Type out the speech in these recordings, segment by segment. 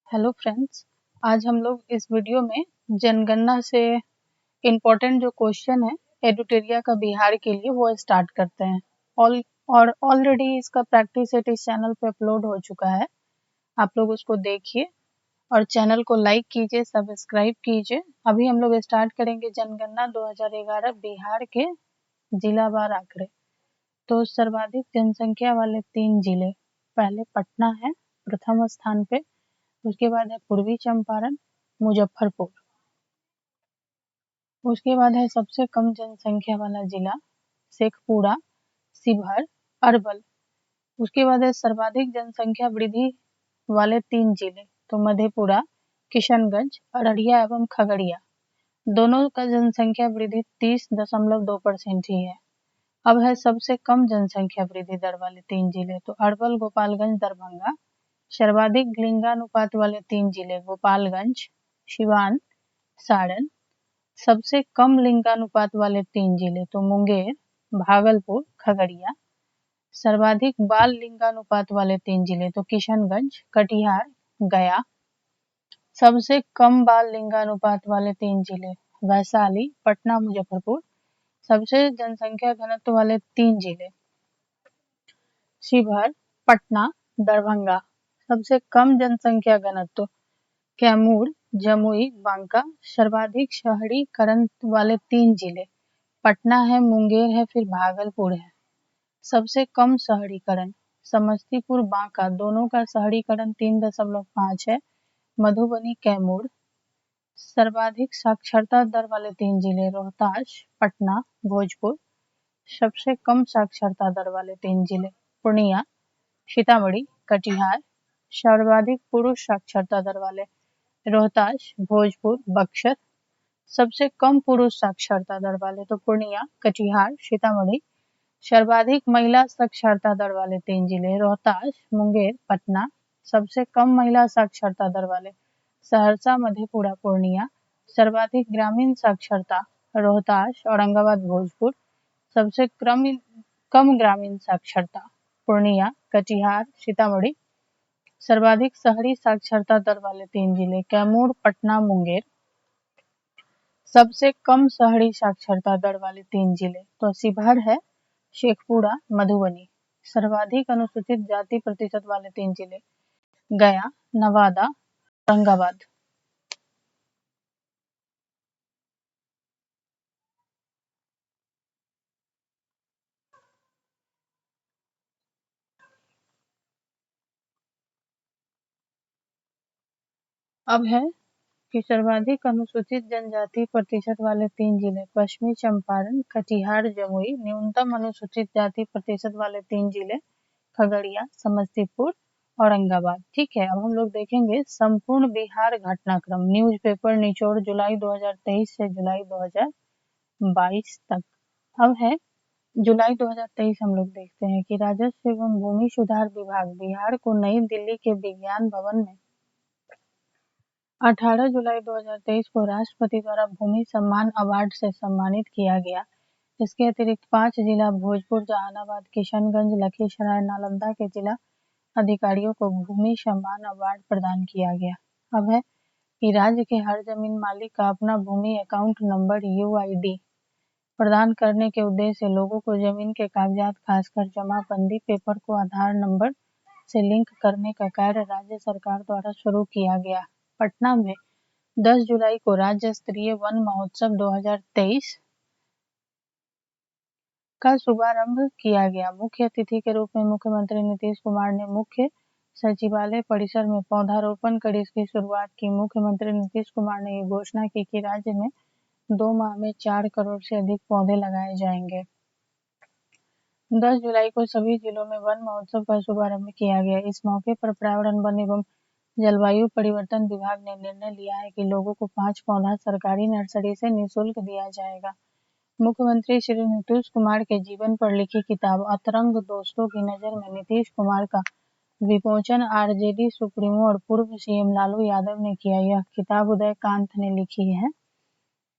Hello friends. आज हम लोग इस वीडियो में जनगणना से इम्पोर्टेंट जो क्वेश्चन है एडुटेरिया का बिहार के लिए वो स्टार्ट करते हैं। और ऑलरेडी इसका प्रैक्टिस सेट इस चैनल पे अपलोड हो चुका है, आप लोग उसको देखिए और चैनल को लाइक कीजिए, सब्सक्राइब कीजिए। अभी हम लोग स्टार्ट करेंगे जनगणना 2011 बिहार के जिलावार आंकड़े। तो सर्वाधिक जनसंख्या वाले 3 जिले, पहले पटना है प्रथम स्थान पे, उसके बाद है पूर्वी चंपारण, मुजफ्फरपुर। उसके बाद है सबसे कम जनसंख्या वाला जिला शेखपुरा, शिवहर, अरवल। उसके बाद है सर्वाधिक जनसंख्या वृद्धि वाले 3 जिले, तो मधेपुरा, किशनगंज, अररिया एवं खगड़िया। दोनों का जनसंख्या वृद्धि 30.2% ही है। अब है सबसे कम जनसंख्या वृद्धि दर वाले 3 जिले, तो अरवल, गोपालगंज, दरभंगा। सर्वाधिक लिंगानुपात वाले 3 जिले गोपालगंज, सिवान, सारण। सबसे कम लिंगानुपात वाले 3 जिले तो मुंगेर, भागलपुर, खगड़िया। सर्वाधिक बाल लिंगानुपात वाले 3 जिले तो किशनगंज, कटिहार, गया। सबसे कम बाल लिंगानुपात वाले 3 जिले वैशाली, पटना, मुजफ्फरपुर। सबसे जनसंख्या घनत्व वाले 3 जिले शिवहर, पटना, दरभंगा। सबसे कम जनसंख्या घनत्व कैमूर, जमुई, बांका। सर्वाधिक शहरीकरण वाले 3 जिले पटना है, मुंगेर है, फिर भागलपुर है। सबसे कम शहरीकरण समस्तीपुर, बांका, दोनों का शहरीकरण 3.5 है, मधुबनी, कैमूर। सर्वाधिक साक्षरता दर वाले 3 जिले रोहतास, पटना, भोजपुर। सबसे कम साक्षरता दर वाले 3 जिले पूर्णिया, सीतामढ़ी, कटिहार। सर्वाधिक पुरुष साक्षरता दर वाले रोहतास, भोजपुर, बक्सर। सबसे कम पुरुष साक्षरता दर वाले तो पूर्णिया, कटिहार, सीतामढ़ी। सर्वाधिक महिला साक्षरता दर वाले 3 जिले रोहतास, मुंगेर, पटना। सबसे कम महिला साक्षरता दर वाले सहरसा, मधेपुरा, पूर्णिया। सर्वाधिक ग्रामीण साक्षरता रोहतास, औरंगाबाद, भोजपुर। सबसे कम ग्रामीण साक्षरता पूर्णिया, कटिहार, सीतामढ़ी। सर्वाधिक शहरी साक्षरता दर वाले 3 जिले कैमूर, पटना, मुंगेर। सबसे कम शहरी साक्षरता दर वाले 3 जिले तो शिवहर है, शेखपुरा, मधुबनी। सर्वाधिक अनुसूचित जाति प्रतिशत वाले 3 जिले गया, नवादा, औरंगाबाद। अब है कि सर्वाधिक अनुसूचित जनजाति प्रतिशत वाले 3 जिले पश्चिमी चंपारण, कटिहार, जमुई। न्यूनतम अनुसूचित जाति प्रतिशत वाले 3 जिले खगड़िया, समस्तीपुर, औरंगाबाद। ठीक है, अब हम लोग देखेंगे संपूर्ण बिहार घटनाक्रम न्यूज़पेपर निचोड़ जुलाई 2023 से जुलाई 2022 तक। अब है जुलाई 2023 हम लोग देखते हैं कि राजस्व एवं भूमि सुधार विभाग बिहार को नई दिल्ली के विज्ञान भवन में 18 जुलाई 2023 को राष्ट्रपति द्वारा भूमि सम्मान अवार्ड से सम्मानित किया गया। इसके अतिरिक्त 5 जिला भोजपुर, जहानाबाद, किशनगंज, लखीसराय, नालंदा के जिला अधिकारियों को भूमि सम्मान अवार्ड प्रदान किया गया। अब है कि राज्य के हर जमीन मालिक का अपना भूमि अकाउंट नंबर UID प्रदान करने के उद्देश्य से लोगों को जमीन के कागजात खासकर जमाबंदी पेपर को आधार नंबर से लिंक करने का कार्य राज्य सरकार द्वारा शुरू किया गया। पटना में 10 जुलाई को राज्य स्तरीय वन महोत्सव 2023 का शुभारंभ किया गया। मुख्य अतिथि के रूप में मुख्यमंत्री नीतीश कुमार ने मुख्य सचिवालय परिसर में पौधारोपण कर इसकी शुरुआत की। मुख्यमंत्री नीतीश कुमार ने ये घोषणा की कि राज्य में 2 माह में 4 करोड़ से अधिक पौधे लगाए जाएंगे। 10 जुलाई को सभी जिलों में वन महोत्सव का शुभारंभ किया गया। इस मौके पर पर्यावरण, वन एवं जलवायु परिवर्तन विभाग ने निर्णय लिया है कि लोगों को 5 पौधा सरकारी नर्सरी से निःशुल्क दिया जाएगा। मुख्यमंत्री श्री नीतीश कुमार के जीवन पर लिखी किताब अतरंग दोस्तों की नजर में नीतीश कुमार का विमोचन आरजेडी सुप्रीमो और पूर्व सीएम लालू यादव ने किया। यह किताब उदयकांत ने लिखी है।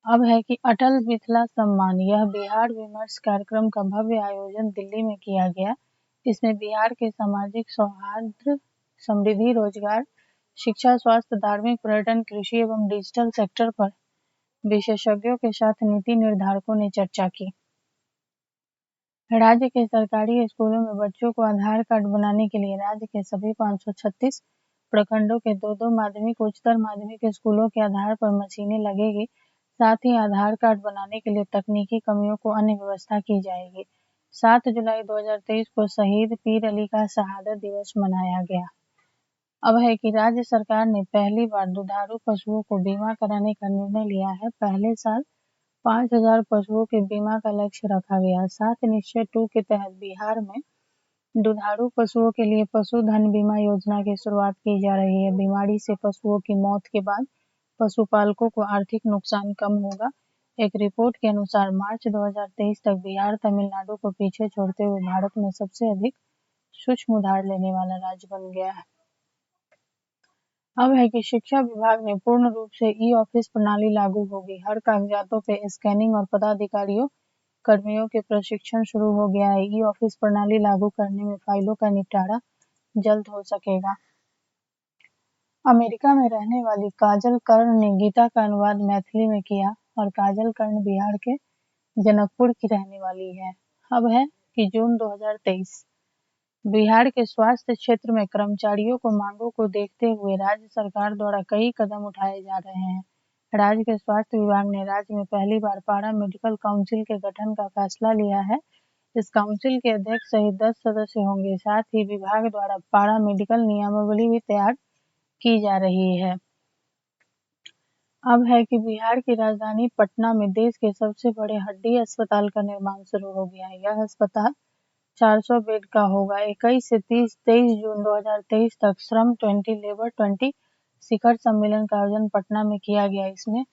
अब है कि अटल मिथिला सम्मान, यह बिहार विमर्श कार्यक्रम का भव्य आयोजन दिल्ली में किया गया। इसमें बिहार के सामाजिक सौहार्द, समृद्धि, रोजगार, शिक्षा, स्वास्थ्य, धार्मिक, पर्यटन, कृषि एवं डिजिटल सेक्टर पर विशेषज्ञों के साथ नीति निर्धारकों ने चर्चा की। राज्य के सरकारी स्कूलों में बच्चों को आधार कार्ड बनाने के लिए राज्य के सभी 536 प्रखंडों के 2-2 माध्यमिक उच्चतर माध्यमिक स्कूलों के आधार पर मशीनें लगेगी। साथ ही आधार कार्ड बनाने के लिए तकनीकी कमियों को अन्य व्यवस्था की जाएगी। 7 जुलाई 2023 को शहीद पीर अली का शहादत दिवस मनाया गया। अब है कि राज्य सरकार ने पहली बार दुधारू पशुओं को बीमा कराने का निर्णय लिया है। पहले साल 5,000 पशुओं के बीमा का लक्ष्य रखा गया। 7 निश्चय 2 के तहत बिहार में दुधारू पशुओं के लिए पशुधन बीमा योजना की शुरुआत की जा रही है। बीमारी से पशुओं की मौत के बाद पशुपालकों को आर्थिक नुकसान कम होगा। एक रिपोर्ट के अनुसार मार्च 2023 तक बिहार तमिलनाडु को पीछे छोड़ते हुए भारत में सबसे अधिक सूक्ष्म उधार लेने वाला राज्य बन गया है। अब है कि शिक्षा विभाग में पूर्ण रूप से ई ऑफिस प्रणाली लागू होगी। हर कागजातों पे स्कैनिंग और पदाधिकारियों कर्मियों के प्रशिक्षण शुरू हो गया है। ई ऑफिस प्रणाली लागू करने में फाइलों का निपटारा जल्द हो सकेगा। अमेरिका में रहने वाली काजल कर्ण ने गीता का अनुवाद मैथिली में किया और काजल कर्ण बिहार के जनकपुर की रहने वाली है। अब है कि जून 2023 बिहार के स्वास्थ्य क्षेत्र में कर्मचारियों को मांगों को देखते हुए राज्य सरकार द्वारा कई कदम उठाए जा रहे हैं। राज्य के स्वास्थ्य विभाग ने राज्य में पहली बार पारा मेडिकल काउंसिल के गठन का फैसला लिया है। इस काउंसिल के अध्यक्ष सहित 10 सदस्य होंगे। साथ ही विभाग द्वारा पारा मेडिकल नियमावली भी तैयार की जा रही है। अब है कि बिहार की राजधानी पटना में देश के सबसे बड़े हड्डी अस्पताल का निर्माण शुरू हो गया है। यह अस्पताल 400 बेड का होगा। 21 से 23 जून 2023 तक श्रम 20 लेबर 20 शिखर सम्मेलन का आयोजन पटना में किया गया। इसमें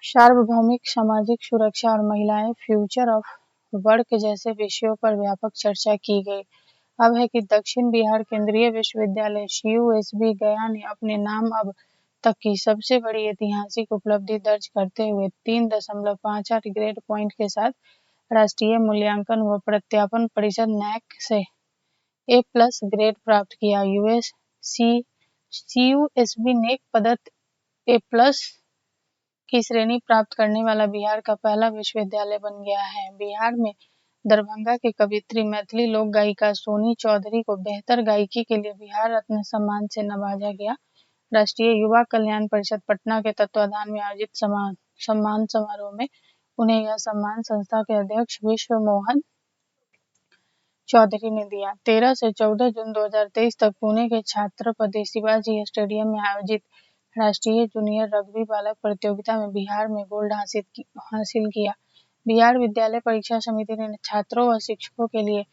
सार्वभौमिक सामाजिक सुरक्षा और महिलाएं फ्यूचर ऑफ वर्क जैसे विषयों पर व्यापक चर्चा की गई। अब है कि दक्षिण बिहार केंद्रीय विश्वविद्यालय CUSB गया ने अपने नाम अब तक की सबसे बड़ी ऐतिहासिक उपलब्धि दर्ज करते हुए 3.58 ग्रेड पॉइंट के साथ राष्ट्रीय मूल्यांकन व प्रत्यापन परिषद NAAC से A+ ग्रेड प्राप्त किया। CUSB नेक पदक A+ की श्रेणी प्राप्त करने वाला बिहार का पहला विश्वविद्यालय बन गया है। बिहार में दरभंगा के कवयित्री मैथिली लोक गायिका सोनी चौधरी को बेहतर गायकी के लिए बिहार रत्न सम्मान से नवाजा गया। राष्ट्रीय युवा कल्याण परिषद पटना के तत्वाधान में आयोजित सम्मान समारोह में उन्हें यह सम्मान संस्था के अध्यक्ष विश्व मोहन चौधरी ने दिया। 13 से 14 जून 2023 तक पुणे के छत्रपति शिवाजी स्टेडियम में आयोजित राष्ट्रीय जूनियर रग्बी बालक प्रतियोगिता में बिहार में गोल्ड हासिल किया। बिहार विद्यालय परीक्षा समिति ने छात्रों व शिक्षकों के लिए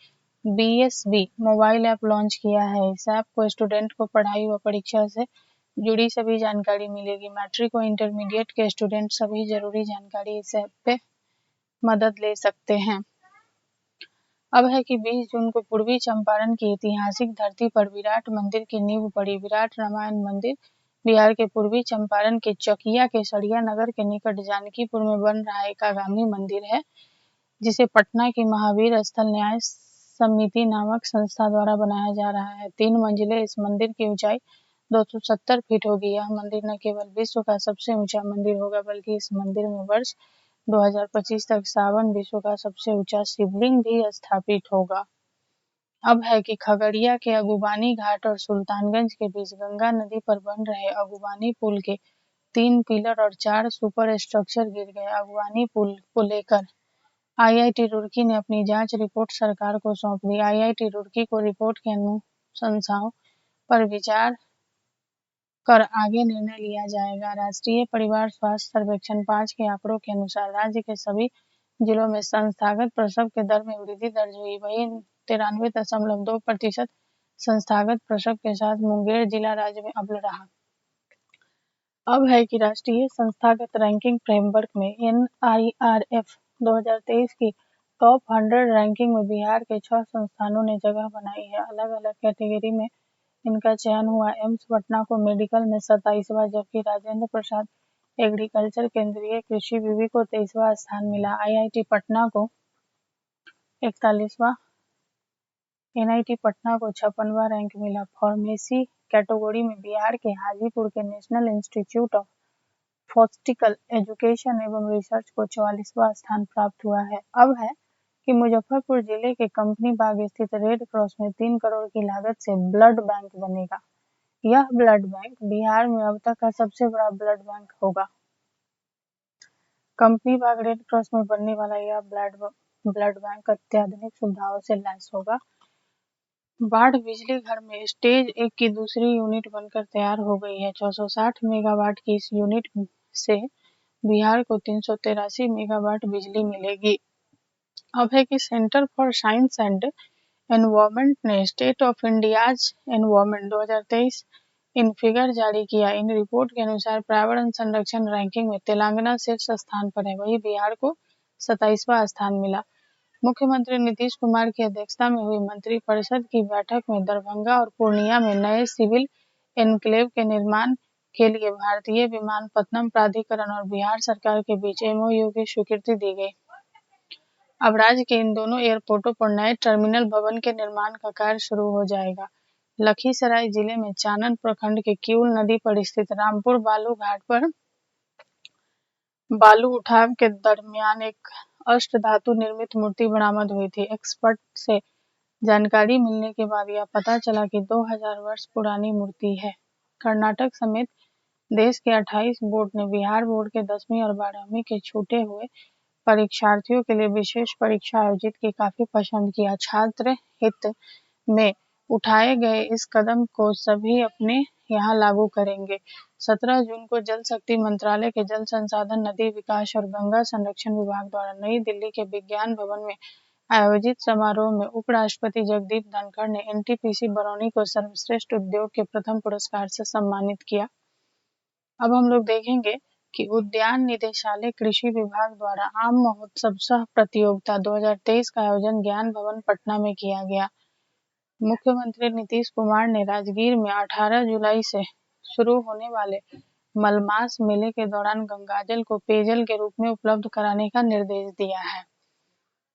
BSB मोबाइल ऐप लॉन्च किया है। इस ऐप को स्टूडेंट को पढ़ाई व परीक्षा से जुड़ी सभी जानकारी मिलेगी। मैट्रिक व इंटरमीडिएट के स्टूडेंट सभी जरूरी जानकारी इस ऐप पे मदद ले सकते हैं। अब है कि 20 जून को पूर्वी चंपारण की ऐतिहासिक धरती पर विराट मंदिर की नींव पड़ी। विराट रामायण मंदिर बिहार के पूर्वी चंपारण के चकिया केसरिया नगर के निकट जानकीपुर में बन रहा एक आगामी मंदिर है, जिसे पटना की महावीर स्थल न्याय समिति नामक संस्था द्वारा बनाया जा रहा है। 3 मंजिले इस मंदिर की ऊंचाई 270 फीट होगी। यह मंदिर न केवल विश्व का सबसे ऊंचा मंदिर होगा, बल्कि इस मंदिर में वर्ष 2025 तक 52 विश्व का सबसे ऊंचा शिवलिंग भी स्थापित होगा। अब है कि खगड़िया के अगुबानी घाट और सुल्तानगंज के बीच गंगा नदी पर बन रहे अगुबानी पुल के 3 पिलर और 4 सुपर स्ट्रक्चर गिर गए। अगुबानी पुल को लेकर IIT रुड़की ने अपनी जांच रिपोर्ट सरकार को सौंप दी। IIT रुड़की को रिपोर्ट के अनुशंसाओं पर विचार कर आगे निर्णय लिया जाएगा। राष्ट्रीय परिवार स्वास्थ्य सर्वेक्षण 5 के आंकड़ों के अनुसार राज्य के सभी जिलों में संस्थागत प्रसव के दर में वृद्धि दर्ज हुई। वहीं 93.2% संस्थागत प्रसव के साथ मुंगेर जिला राज्य में अव्वल रहा। अब है कि राष्ट्रीय संस्थागत रैंकिंग फ्रेमवर्क में NIRF 2023 की टॉप 100 रैंकिंग में बिहार के 6 संस्थानों ने जगह बनाई है। अलग अलग कैटेगरी में इनका चयन हुआ। एम्स पटना को मेडिकल में 27वां, जबकि राजेंद्र प्रसाद एग्रीकल्चर केंद्रीय कृषि विवि को 23वां स्थान मिला। IIT पटना को 41वां, NIT पटना को 56वां रैंक मिला। फार्मेसी कैटेगरी में बिहार के हाजीपुर के नेशनल इंस्टीट्यूट ऑफ फोस्टिकल एजुकेशन एवं रिसर्च को 44वां स्थान प्राप्त हुआ है। अब है कि मुजफ्फरपुर जिले के कंपनी बाग स्थित रेड क्रॉस में 3 करोड़ की लागत से ब्लड बैंक बनेगा। यह ब्लड बैंक बिहार में अब तक का सबसे बड़ा ब्लड बैंक होगा। कंपनी बाग रेड क्रॉस में बनने वाला यह ब्लड बैंक अत्याधुनिक सुविधाओं से लैस होगा। बाढ़ बिजली घर में स्टेज 1 की दूसरी यूनिट बनकर तैयार हो गई है। 460 मेगावाट की इस यूनिट से बिहार को 383 मेगावाट बिजली मिलेगी। अब है कि Centre for Science and Environment ने State of India's Environment 2023 in figure जारी किया। इन रिपोर्ट के अनुसार पर्यावरण संरक्षण रैंकिंग में तेलंगाना शीर्ष स्थान पर है, वहीं बिहार को 27वां स्थान मिला। मुख्यमंत्री नीतीश कुमार की अध्यक्षता में हुई मंत्रिपरिषद की बैठक में दरभंगा और पूर्णिया में नए सिविल एन्क्लेव के निर्माण के लिए भारतीय विमानपत्तनम प्राधिकरण और बिहार सरकार के बीच एमओयू की स्वीकृति दी गई। अब राज्य के इन दोनों एयरपोर्टों पर नए टर्मिनल भवन के निर्माण का कार्य शुरू हो जाएगा। लखीसराय जिले में चानन प्रखंड के किऊल नदी पर स्थित रामपुर बालू घाट पर बालू उठाव के दरमियान एक अष्टधातु निर्मित मूर्ति बरामद हुई थी। एक्सपर्ट से जानकारी मिलने के बाद यह पता चला कि 2000 वर्ष पुरानी मूर्ति है। कर्नाटक समेत देश के 28 बोर्ड ने बिहार बोर्ड के 10वीं और 12वीं के छूटे हुए परीक्षार्थियों के लिए विशेष परीक्षा आयोजित की काफी पसंद किया। छात्र हित में उठाए गए इस कदम को सभी अपने यहाँ लागू करेंगे। 17 जून को जल शक्ति मंत्रालय के जल संसाधन, नदी विकास और गंगा संरक्षण विभाग द्वारा नई दिल्ली के विज्ञान भवन में आयोजित समारोह में उपराष्ट्रपति जगदीप धनखड़ ने एनटीपीसी बरौनी को सर्वश्रेष्ठ उद्योग के प्रथम पुरस्कार से सम्मानित किया। अब हम लोग देखेंगे कि उद्यान निदेशालय कृषि विभाग द्वारा आम महोत्सव सह प्रतियोगिता 2023 का आयोजन ज्ञान भवन पटना में किया गया। मुख्यमंत्री नीतीश कुमार ने राजगीर में 18 जुलाई से शुरू होने वाले मलमास मेले के दौरान गंगाजल को पेयजल के रूप में उपलब्ध कराने का निर्देश दिया है।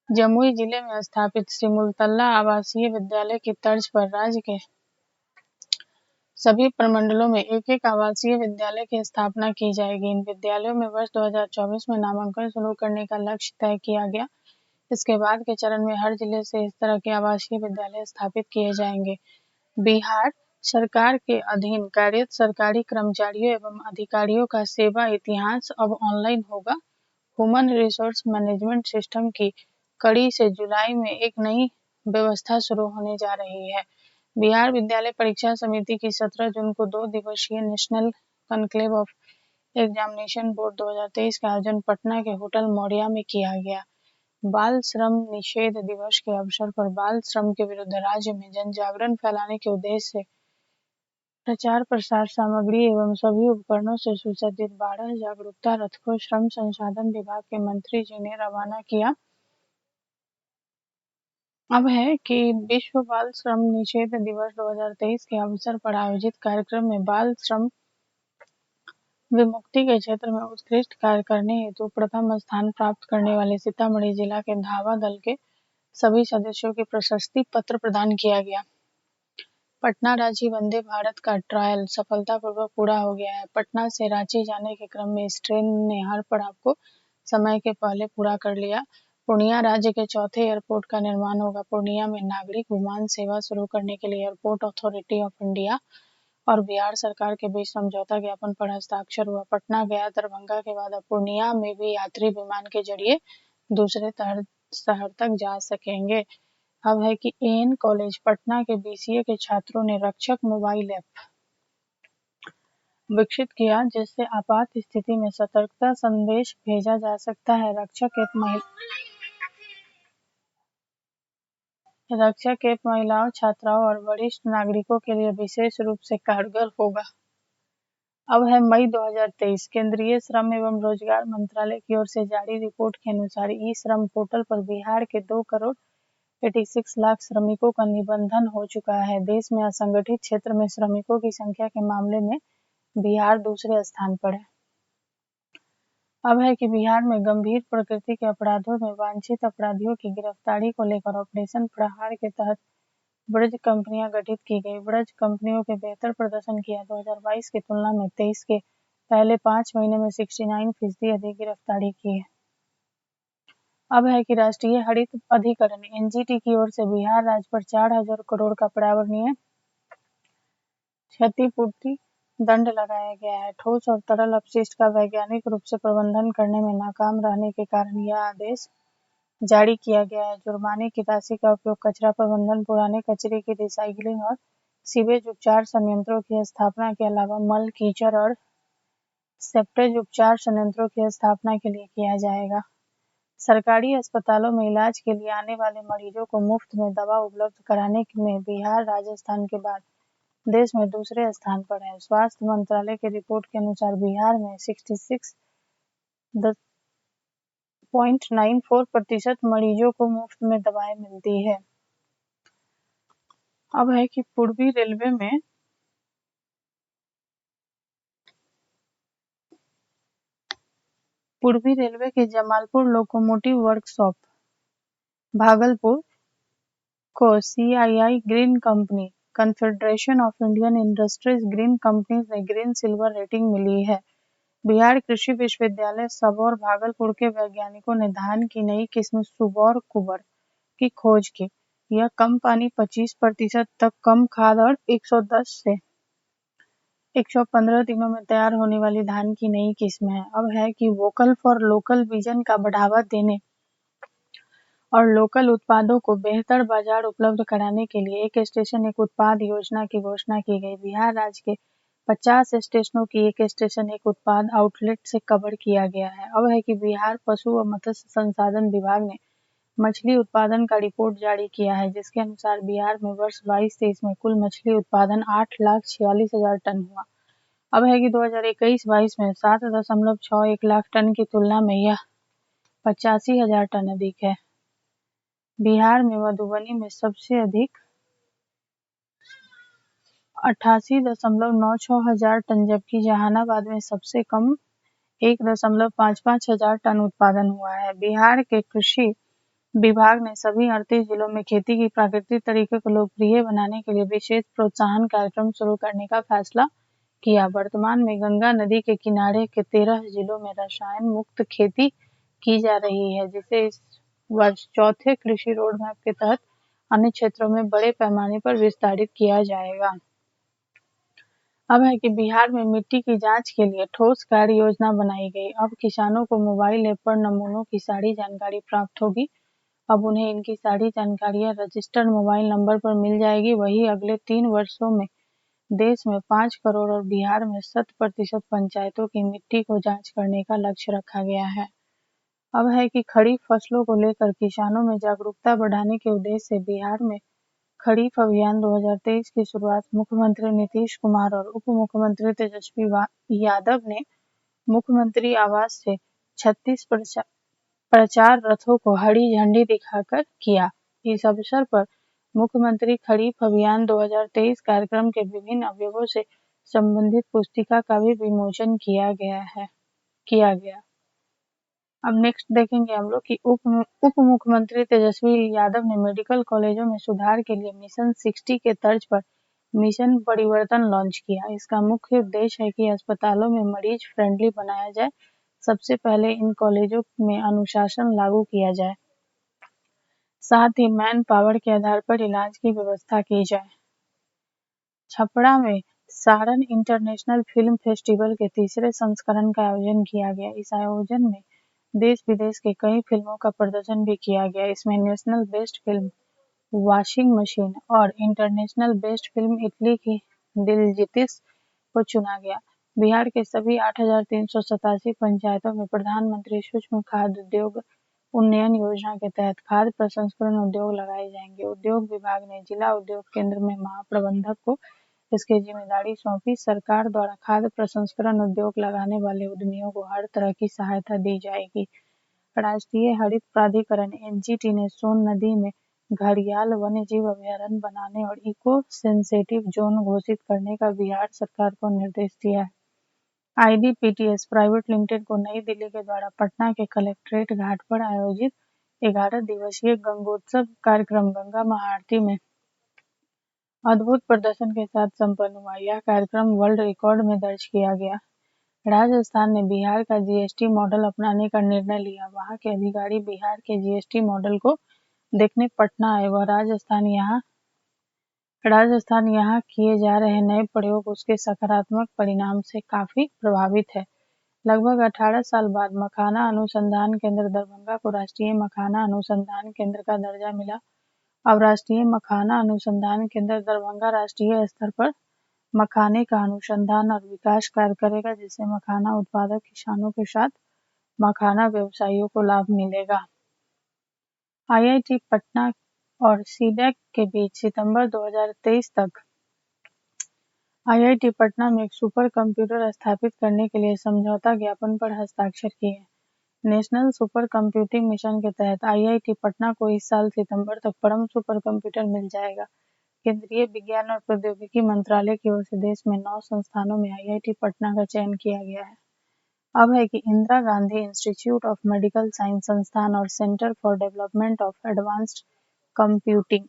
जमुई जिले में स्थापित सिमुलतला आवासीय विद्यालय की तर्ज पर राज्य के सभी प्रमंडलों में एक-एक आवासीय विद्यालय की स्थापना की जाएगी। इन विद्यालयों में वर्ष 2024 में नामांकन शुरू करने का लक्ष्य तय किया गया। इसके बाद के चरण में हर जिले से इस तरह के आवासीय विद्यालय स्थापित किए जाएंगे। बिहार सरकार के अधीन कार्यरत सरकारी कर्मचारियों एवं अधिकारियों का सेवा इतिहास अब ऑनलाइन होगा। ह्यूमन रिसोर्स मैनेजमेंट सिस्टम की कड़ी से जुलाई में एक नई व्यवस्था शुरू होने जा रही है। बिहार विद्यालय परीक्षा समिति की 17 जून को 2 दिवसीय national conclave of examination board 2023 का आयोजन पटना के होटल मौर्या में किया गया। बाल श्रम निषेध दिवस के अवसर पर बाल श्रम के विरुद्ध राज्य में जन जागरण फैलाने के उद्देश्य से प्रचार प्रसार सामग्री एवं सभी उपकरणों से सुसज्जित 12 जागरूकता रथ को श्रम संसाधन विभाग के मंत्री जी ने रवाना किया। अब है कि विश्व बाल श्रम निषेध दिवस 2023 के अवसर पर आयोजित कार्यक्रम में बाल श्रम विमुक्ति के क्षेत्र में उत्कृष्ट कार्य करने हेतु प्रथम स्थान प्राप्त करने वाले सीतामढ़ी जिला के धावा दल के सभी सदस्यों की प्रशस्ति पत्र प्रदान किया गया। पटना रांची वंदे भारत का ट्रायल सफलतापूर्वक पूरा हो गया है। पटना से रांची जाने के क्रम में इस ट्रेन ने हर पड़ाव को समय के पहले पूरा कर लिया। पूर्णिया राज्य के चौथे एयरपोर्ट का निर्माण होगा। पूर्णिया में नागरिक विमान सेवा शुरू करने के लिए एयरपोर्ट अथॉरिटी ऑफ इंडिया और बिहार सरकार के बीच समझौता ज्ञापन पर हस्ताक्षर हुआ। पटना गया दरभंगा के बाद अब पूर्णिया में भी यात्री विमान के जरिए दूसरे शहर तक जा सकेंगे। अब है कि एएन कॉलेज पटना के बीसीए के छात्रों ने रक्षक मोबाइल ऐप विकसित किया, जिससे आपात स्थिति में सतर्कता संदेश भेजा जा सकता है। रक्षक ऐप महिलाओं, छात्राओं और वरिष्ठ नागरिकों के लिए विशेष रूप से कारगर होगा। अब है मई 2023 केंद्रीय श्रम एवं रोजगार मंत्रालय की ओर से जारी रिपोर्ट के अनुसार ई श्रम पोर्टल पर बिहार के 2 करोड़ 86 लाख श्रमिकों का निबंधन हो चुका है। देश में असंगठित क्षेत्र में श्रमिकों की संख्या के मामले में बिहार दूसरे स्थान पर है। अब है कि बिहार में गंभीर प्रकृति के अपराधों में वांछित अपराधियों की गिरफ्तारी को लेकर ऑपरेशन प्रहार के तहत ब्रज कंपनियां गठित की गई। ब्रज कंपनियों के बेहतर प्रदर्शन किया। 2022 की तुलना में 23 के पहले 5 महीने में 69% अधिक गिरफ्तारी की है। अब है कि राष्ट्रीय हरित अधिकरण एनजीटी की ओर से बिहार राज्य पर 4,000 करोड़ का पर्यावरणीय क्षतिपूर्ति दंड लगाया गया है। ठोस और तरल अपशिष्ट का वैज्ञानिक रूप से प्रबंधन करने में नाकाम रहने के कारण यह आदेश जारी किया गया है। जुर्माने की राशि का उपयोग कचरा प्रबंधन, पुराने कचरे की रिसाइक्लिंग और सीवेज उपचार संयंत्रों की स्थापना के अलावा मल, कीचड़ और सेप्टेज उपचार संयंत्रों की स्थापना के लिए किया जाएगा। सरकारी अस्पतालों में इलाज के लिए आने वाले मरीजों को मुफ्त में दवा उपलब्ध कराने में बिहार राजस्थान के बाद देश में दूसरे स्थान पर है। स्वास्थ्य मंत्रालय की रिपोर्ट के अनुसार बिहार में 66.94% मरीजों को मुफ्त में दवाएं मिलती है। अब है कि पूर्वी रेलवे के जमालपुर लोकोमोटिव वर्कशॉप भागलपुर को CII green company confederation of Indian industries green companies ने ग्रीन सिल्वर रेटिंग मिली है। बिहार कृषि विश्वविद्यालय सबौर भागलपुर के वैज्ञानिकों ने धान की नई किस्म सुबौर कुंवर की खोज की। यह कम पानी, 25% तक कम खाद और 110 से 115 दिनों में तैयार होने वाली धान की नई किस्म है। अब है कि वोकल फॉर लोकल विजन का बढ़ावा देने और लोकल उत्पादों को बेहतर बाजार उपलब्ध कराने के लिए एक स्टेशन एक उत्पाद योजना की घोषणा की गई। बिहार राज्य के 50 स्टेशनों की एक स्टेशन एक उत्पाद आउटलेट से कवर किया गया है। अब है कि बिहार पशु व मत्स्य संसाधन विभाग ने मछली उत्पादन का रिपोर्ट जारी किया है, जिसके अनुसार बिहार में वर्ष 22-23 में कुल मछली उत्पादन 8,46,000 टन हुआ। अब है कि 2021-22 में 7.61 लाख टन की तुलना में यह 85,000 टन अधिक है। बिहार में मधुबनी में सबसे अधिक 88.96 हजार टन, जबकि जहानाबाद में सबसे कम 1.55 हजार टन उत्पादन हुआ है। बिहार के कृषि विभाग ने सभी 38 जिलों में खेती की प्राकृतिक तरीके को लोकप्रिय बनाने के लिए विशेष प्रोत्साहन कार्यक्रम शुरू करने का फैसला किया। वर्तमान में गंगा नदी के किनारे के 13 जिलों में रसायन मुक्त खेती की जा रही है, जिसे इस वर्ष चौथे कृषि रोडमैप के तहत अन्य क्षेत्रों में बड़े पैमाने पर विस्तारित किया जाएगा। अब है कि बिहार में मिट्टी की जांच के लिए ठोस कार्य योजना बनाई गई। अब किसानों को मोबाइल ऐप पर नमूनों की सारी जानकारी प्राप्त होगी। अब उन्हें इनकी सारी जानकारियां रजिस्टर्ड मोबाइल नंबर पर मिल जाएगी। वहीं अगले 3 वर्षों में देश में 5 करोड़ और बिहार में 100% पंचायतों की मिट्टी को जांच करने का लक्ष्य रखा गया है। अब है कि खरीफ फसलों को लेकर किसानों में जागरूकता बढ़ाने के उद्देश्य से बिहार में खरीफ अभियान 2023 की शुरुआत मुख्यमंत्री नीतीश कुमार और उप मुख्यमंत्री तेजस्वी यादव ने मुख्यमंत्री आवास से 36 प्रचार रथों को हरी झंडी दिखाकर किया। इस अवसर पर मुख्यमंत्री खरीफ अभियान 2023 कार्यक्रम के विभिन्न अवयवों से संबंधित पुस्तिका का भी विमोचन किया गया। अब नेक्स्ट देखेंगे हम लोग कि उप मुख्यमंत्री तेजस्वी यादव ने मेडिकल कॉलेजों में सुधार के लिए मिशन 60 के तर्ज पर मिशन परिवर्तन लॉन्च किया। इसका मुख्य उद्देश्य है कि अस्पतालों में मरीज फ्रेंडली बनाया जाए। सबसे पहले इन कॉलेजों में अनुशासन लागू किया जाए, साथ ही मैन पावर के आधार पर इलाज की व्यवस्था की जाए। छपरा में सारण इंटरनेशनल फिल्म फेस्टिवल के तीसरे संस्करण का आयोजन किया गया। इस आयोजन में देश विदेश के कई फिल्मों का प्रदर्शन भी किया गया। इसमें national best film washing machine और इंटरनेशनल बेस्ट फिल्म इटली की दिलजीतिस को चुना गया। बिहार के सभी 8,387 पंचायतों में प्रधानमंत्री सूक्ष्म खाद्य उद्योग उन्नयन योजना के तहत खाद्य प्रसंस्करण उद्योग लगाए जाएंगे। उद्योग विभाग ने जिला उद्योग केंद्र में महाप्रबंधक को इसकी जिम्मेदारी सौंपी। सरकार द्वारा खाद्य प्रसंस्करण उद्योग लगाने वाले उद्यमियों को हर तरह की सहायता दी जाएगी। राष्ट्रीय हरित प्राधिकरण एनजीटी ने सोन नदी में घड़ियाल वन्यजीव अभयारण्य बनाने और इको सेंसिटिव जोन घोषित करने का बिहार सरकार को निर्देश दिया है। आईडीपीटीएस प्राइवेट लिमिटेड को नई दिल्ली के द्वारा पटना के कलेक्ट्रेट घाट पर आयोजित 11 दिवसीय गंगोत्सव कार्यक्रम गंगा महाआरती में अद्भुत प्रदर्शन के साथ संपन्न हुआ। यह कार्यक्रम वर्ल्ड रिकॉर्ड में दर्ज किया गया। राजस्थान ने बिहार का जीएसटी मॉडल अपनाने का निर्णय लिया। वहां के अधिकारी बिहार के जीएसटी मॉडल को देखने पटना आए। वह राजस्थान यहाँ किए जा रहे नए प्रयोग उसके सकारात्मक परिणाम से काफी प्रभावित है। लगभग 18 साल बाद मखाना अनुसंधान केंद्र दरभंगा को राष्ट्रीय मखाना अनुसंधान केंद्र का दर्जा मिला। अब राष्ट्रीय मखाना अनुसंधान केंद्र दरभंगा राष्ट्रीय स्तर पर मखाने का अनुसंधान और विकास कार्य करेगा, जिससे मखाना उत्पादक किसानों के साथ मखाना व्यवसायियों को लाभ मिलेगा। आईआईटी पटना और सीडैक के बीच सितंबर 2023 तक आईआईटी पटना में एक सुपर कंप्यूटर स्थापित करने के लिए समझौता ज्ञापन पर हस्ताक्षर किए। नेशनल सुपर कंप्यूटिंग मिशन के तहत आईआईटी पटना को इस साल सितंबर तक परम सुपर कंप्यूटर मिल जाएगा। केंद्रीय विज्ञान और प्रौद्योगिकी मंत्रालय की ओर से देश में 9 संस्थानों में आईआईटी पटना का चयन किया गया है। अब है कि Indira Gandhi institute of medical science संस्थान और centre for development of advanced computing,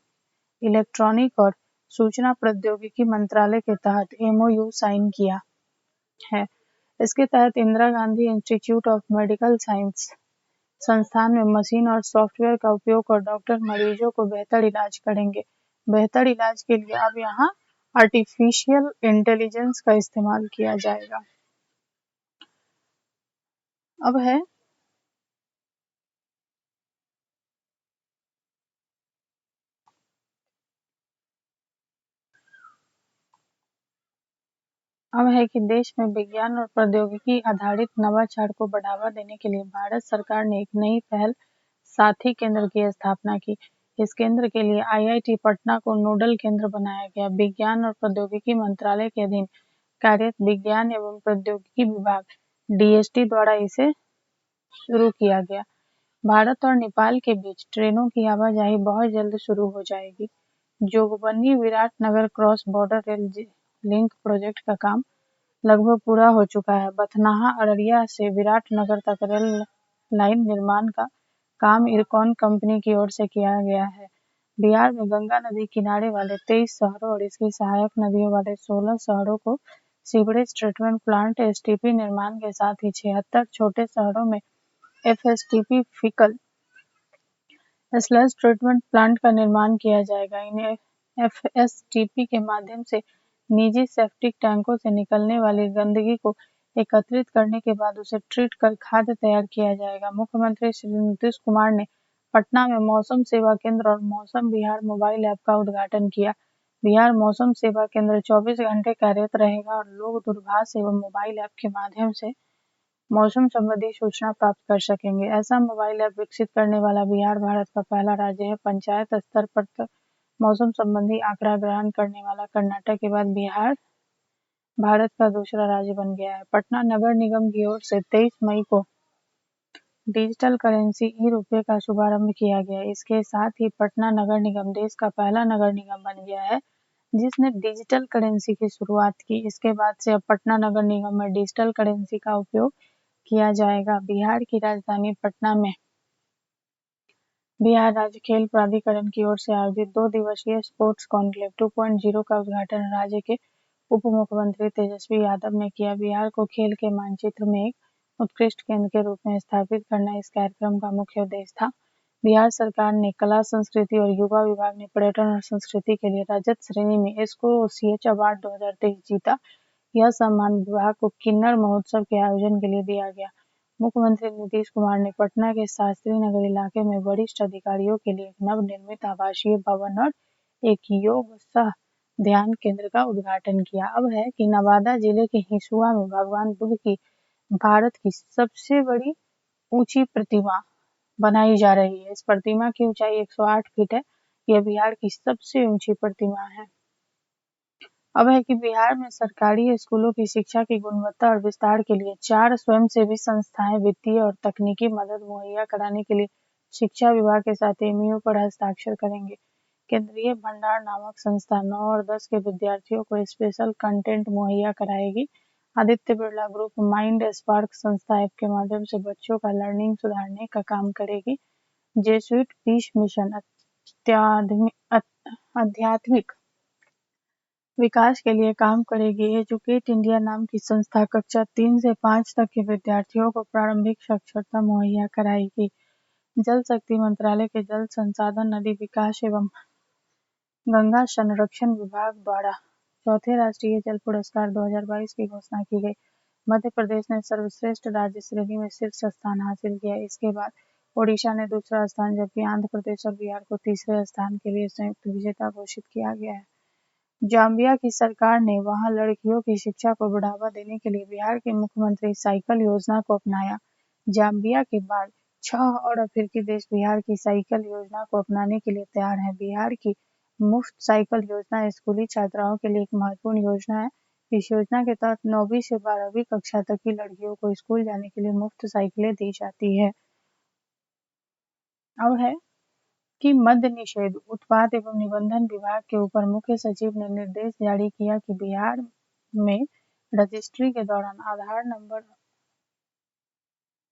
electronic और सूचना प्रौद्योगिकी मंत्रालय के तहत एमओयू साइन किया है। इसके तहत Indira Gandhi institute of medical science संस्थान में मशीन और सॉफ्टवेयर का उपयोग कर डॉक्टर मरीजों को बेहतर इलाज करेंगे। बेहतर इलाज के लिए अब यहाँ आर्टिफिशियल इंटेलिजेंस का इस्तेमाल किया जाएगा। अब है कि देश में विज्ञान और प्रौद्योगिकी आधारित नवाचार को बढ़ावा देने के लिए भारत सरकार ने एक नई पहल साथी केंद्र की स्थापना की। इस केंद्र के लिए आईआईटी पटना को नोडल केंद्र बनाया गया। विज्ञान और प्रौद्योगिकी मंत्रालय के अधीन कार्यरत विज्ञान एवं प्रौद्योगिकी विभाग डीएसटी द्वारा इसे शुरू किया गया। भारत और नेपाल के बीच ट्रेनों की आवाजाही बहुत जल्द शुरू हो जाएगी। Jogbani Viratnagar cross border rail link project का काम लगभग पूरा हो चुका है। बथनाहा अररिया से विराटनगर तक रेल लाइन निर्माण का काम इरकॉन कंपनी की ओर से किया गया है। बिहार में गंगा नदी किनारे वाले 23 शहरों और इसकी सहायक नदियों वाले 16 शहरों को सीवरेज ट्रीटमेंट प्लांट एसटीपी निर्माण के साथ ही 76 छोटे शहरों में एफएसटीपी फीकल स्लज ट्रीटमेंट प्लांट का निर्माण किया जाएगा। इन एफएसटीपी के माध्यम से निजी सेप्टिक टैंकों से निकलने वाली गंदगी को एकत्रित करने के बाद उसे ट्रीट कर खाद तैयार किया जाएगा। मुख्यमंत्री श्री नीतीश कुमार ने पटना में मौसम सेवा केंद्र और मौसम बिहार मोबाइल ऐप का उद्घाटन किया। बिहार मौसम सेवा केंद्र 24 घंटे कार्यरत रहेगा और लोग दूरभाष एवं मोबाइल ऐप के माध्यम से मौसम संबंधी सूचना प्राप्त कर सकेंगे। ऐसा मोबाइल ऐप विकसित करने वाला बिहार भारत का पहला राज्य है। पंचायत स्तर पर मौसम संबंधी आंकड़ा ग्रहण करने वाला कर्नाटक के बाद बिहार भारत का दूसरा राज्य बन गया है। पटना नगर निगम की ओर से 23 मई को डिजिटल करेंसी ई-रुपये का शुभारंभ किया गया। इसके साथ ही पटना नगर निगम देश का पहला नगर निगम बन गया है जिसने डिजिटल करेंसी की शुरुआत की। इसके बाद से अब पटना नगर निगम में डिजिटल करेंसी का उपयोग किया जाएगा। बिहार की राजधानी पटना में बिहार राज्य खेल प्राधिकरण की ओर से आयोजित 2 दिवसीय स्पोर्ट्स कॉन्क्लेव 2.0 का उद्घाटन राज्य के उप मुख्यमंत्री तेजस्वी यादव ने किया। बिहार को खेल के मानचित्र में एक उत्कृष्ट केंद्र के रूप में स्थापित करना इस कार्यक्रम का मुख्य उद्देश्य था। बिहार सरकार ने कला संस्कृति और युवा विभाग ने पर्यटन और संस्कृति के लिए रजत श्रेणी में एसकोसीएच अवार्ड 2023 जीता। यह सम्मान विभाग को किन्नर महोत्सव के आयोजन के लिए दिया गया। मुख्यमंत्री नीतीश कुमार ने पटना के शास्त्री नगर इलाके में वरिष्ठ अधिकारियों के लिए एक नवनिर्मित आवासीय भवन और एक योग सह ध्यान केंद्र का उद्घाटन किया। अब है कि नवादा जिले के हिसुआ में भगवान बुद्ध की भारत की सबसे बड़ी ऊंची प्रतिमा बनाई जा रही है। इस प्रतिमा की ऊंचाई 108 फीट है। यह बिहार की सबसे ऊंची प्रतिमा है। अब है कि बिहार में सरकारी स्कूलों की शिक्षा की गुणवत्ता और विस्तार के लिए 4 स्वयंसेवी संस्थाएं वित्तीय और तकनीकी मदद मुहैया कराने के लिए शिक्षा विभाग के साथ एमओयू पर हस्ताक्षर करेंगे। केंद्रीय भंडार नामक संस्था 9 और 10 के विद्यार्थियों को स्पेशल कंटेंट मुहैया कराएगी। Aditya Birla group mind spark संस्था ऐप के माध्यम से बच्चों का लर्निंग सुधारने का काम करेगी। जेसुइट पीस मिशन आध्यात्मिक विकास के लिए काम करेगी। एजुकेट इंडिया नाम की संस्था कक्षा 3 से 5 तक के विद्यार्थियों को प्रारंभिक साक्षरता मुहैया कराएगी। जल शक्ति मंत्रालय के जल संसाधन, नदी विकास एवं गंगा संरक्षण विभाग द्वारा चौथे राष्ट्रीय जल पुरस्कार 2022 की घोषणा की गई। मध्य प्रदेश ने सर्वश्रेष्ठ राज्य श्रेणी में शीर्ष स्थान हासिल किया। इसके बाद ओडिशा ने दूसरा स्थान, जबकि आंध्र प्रदेश और बिहार को तीसरे स्थान के लिए संयुक्त विजेता घोषित किया गया है। जाम्बिया की सरकार ने वहां लड़कियों की शिक्षा को बढ़ावा देने के लिए बिहार के मुख्यमंत्री साइकिल योजना को अपनाया। जाम्बिया के बाद 6 और अफ्रीकी देश बिहार की साइकिल योजना को अपनाने के लिए तैयार हैं। बिहार की मुफ्त साइकिल योजना स्कूली छात्राओं के लिए एक महत्वपूर्ण योजना है। इस योजना के तहत 9वीं से 12वीं कक्षा तक की लड़कियों को स्कूल जाने के लिए मुफ्त साइकिलें दी जाती है। अब है कि मद्य निषेध, उत्पाद एवं निबंधन विभाग के अपर मुख्य सचिव ने निर्देश जारी किया कि बिहार में रजिस्ट्री के दौरान आधार नंबर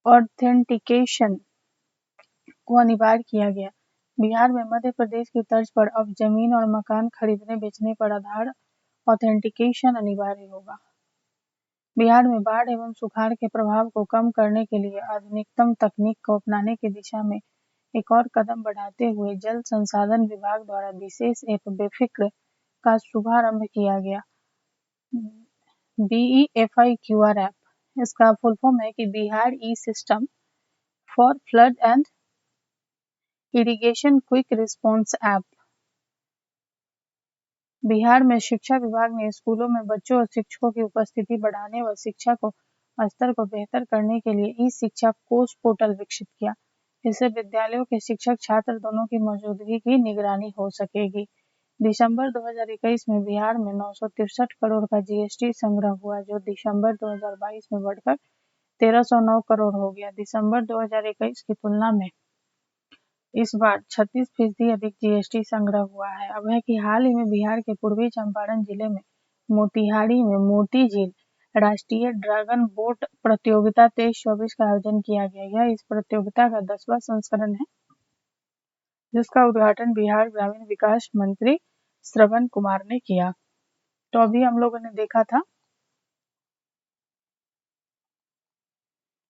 ऑथेंटिकेशन को अनिवार्य किया गया। बिहार में मध्य प्रदेश की तर्ज पर अब जमीन और मकान खरीदने बेचने पर आधार ऑथेंटिकेशन अनिवार्य होगा। बिहार में बाढ़ एवं सुखाड़ के प्रभाव को कम करने के लिए आधुनिकतम तकनीक को अपनाने की दिशा में एक और कदम बढ़ाते हुए जल संसाधन विभाग द्वारा विशेष ऐप बेफिक्र का शुभारंभ किया गया। BEFIQR ऐप, इसका फुल फॉर्म है कि Bihar E system for flood and irrigation quick response app. Bihar में शिक्षा विभाग ने स्कूलों में बच्चों और शिक्षकों की उपस्थिति बढ़ाने व शिक्षा को स्तर को बेहतर करने के लिए ई शिक्षा कोष पोर्टल विकसित किया। इससे विद्यालयों के शिक्षक छात्र दोनों की मौजूदगी की निगरानी हो सकेगी। दिसंबर 2021 में बिहार में 963 करोड़ का जीएसटी संग्रह हुआ, जो दिसंबर 2022 में बढ़कर 1309 करोड़ हो गया। दिसंबर 2021 की तुलना में इस बार 36% अधिक जीएसटी संग्रह हुआ है। अब है कि हाल ही में बिहार के पूर्वी चंपारण जिले में मोतिहारी में मोती झील राष्ट्रीय ड्रैगन बोट प्रतियोगिता 23-24 का आयोजन किया गया। यह इस प्रतियोगिता का 10वां संस्करण है, जिसका उद्घाटन बिहार ग्रामीण विकास मंत्री श्रवण कुमार ने किया। तो अभी हम लोगों ने देखा था,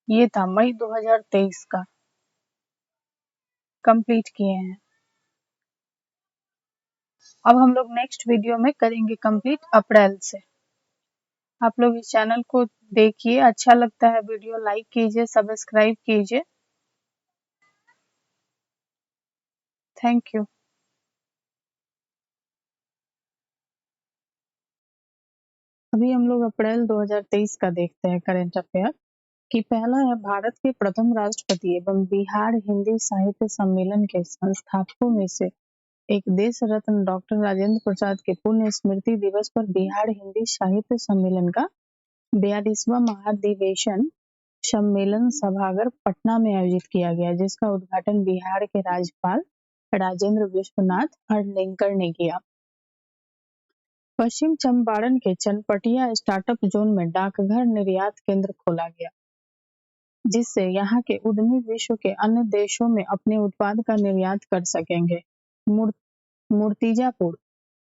ये था मई 2023 का, कंप्लीट किए हैं। अब हम लोग नेक्स्ट वीडियो में करेंगे कंप्लीट अप्रैल से। आप लोग इस चैनल को देखिए, अच्छा लगता है वीडियो लाइक कीजिए, सब्सक्राइब कीजिए। Thank you. अभी हम लोग अप्रैल 2023 का देखते हैं करंट अफेयर कि पहला है, भारत के प्रथम राष्ट्रपति एवं बिहार हिंदी साहित्य सम्मेलन के संस्थापकों में से एक देश रत्न डॉक्टर राजेंद्र प्रसाद के पुण्य स्मृति दिवस पर बिहार हिंदी साहित्य सम्मेलन का 42वां महाधिवेशन सम्मेलन सभागार पटना में आयोजित किया गया, जिसका उद्घाटन बिहार के राज्यपाल राजेंद्र विश्वनाथ हर्षिंकर ने किया। पश्चिम चंपारण के चनपटिया स्टार्टअप जोन में डाकघर निर्यात केंद्र खोला गया, जिससे यहाँ के उद्यमी विश्व के अन्य देशों में अपने उत्पाद का निर्यात कर सकेंगे। मूर्तिजापुर,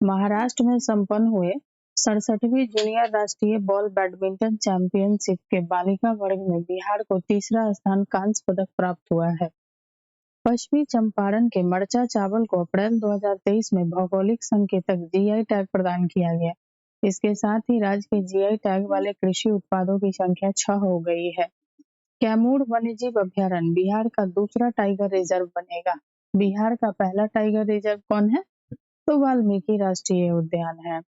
महाराष्ट्र में संपन्न हुए 67वीं जूनियर राष्ट्रीय बॉल बैडमिंटन चैंपियनशिप के बालिका वर्ग में बिहार को तीसरा स्थान, कांस्य पदक प्राप्त हुआ है। पश्चिमी चंपारण के मरचा चावल को अप्रैल 2023 में भौगोलिक संकेतक जीआई टैग प्रदान किया गया। इसके साथ ही राज्य के जीआई टैग वाले कृषि उत्पादों की संख्या 6 हो गई है। कैमूर वन्यजीव अभयारण्य बिहार का दूसरा टाइगर रिजर्व बनेगा। बिहार का पहला टाइगर रिजर्व कौन है? तो वाल्मीकि राष्ट्रीय उद्यान है।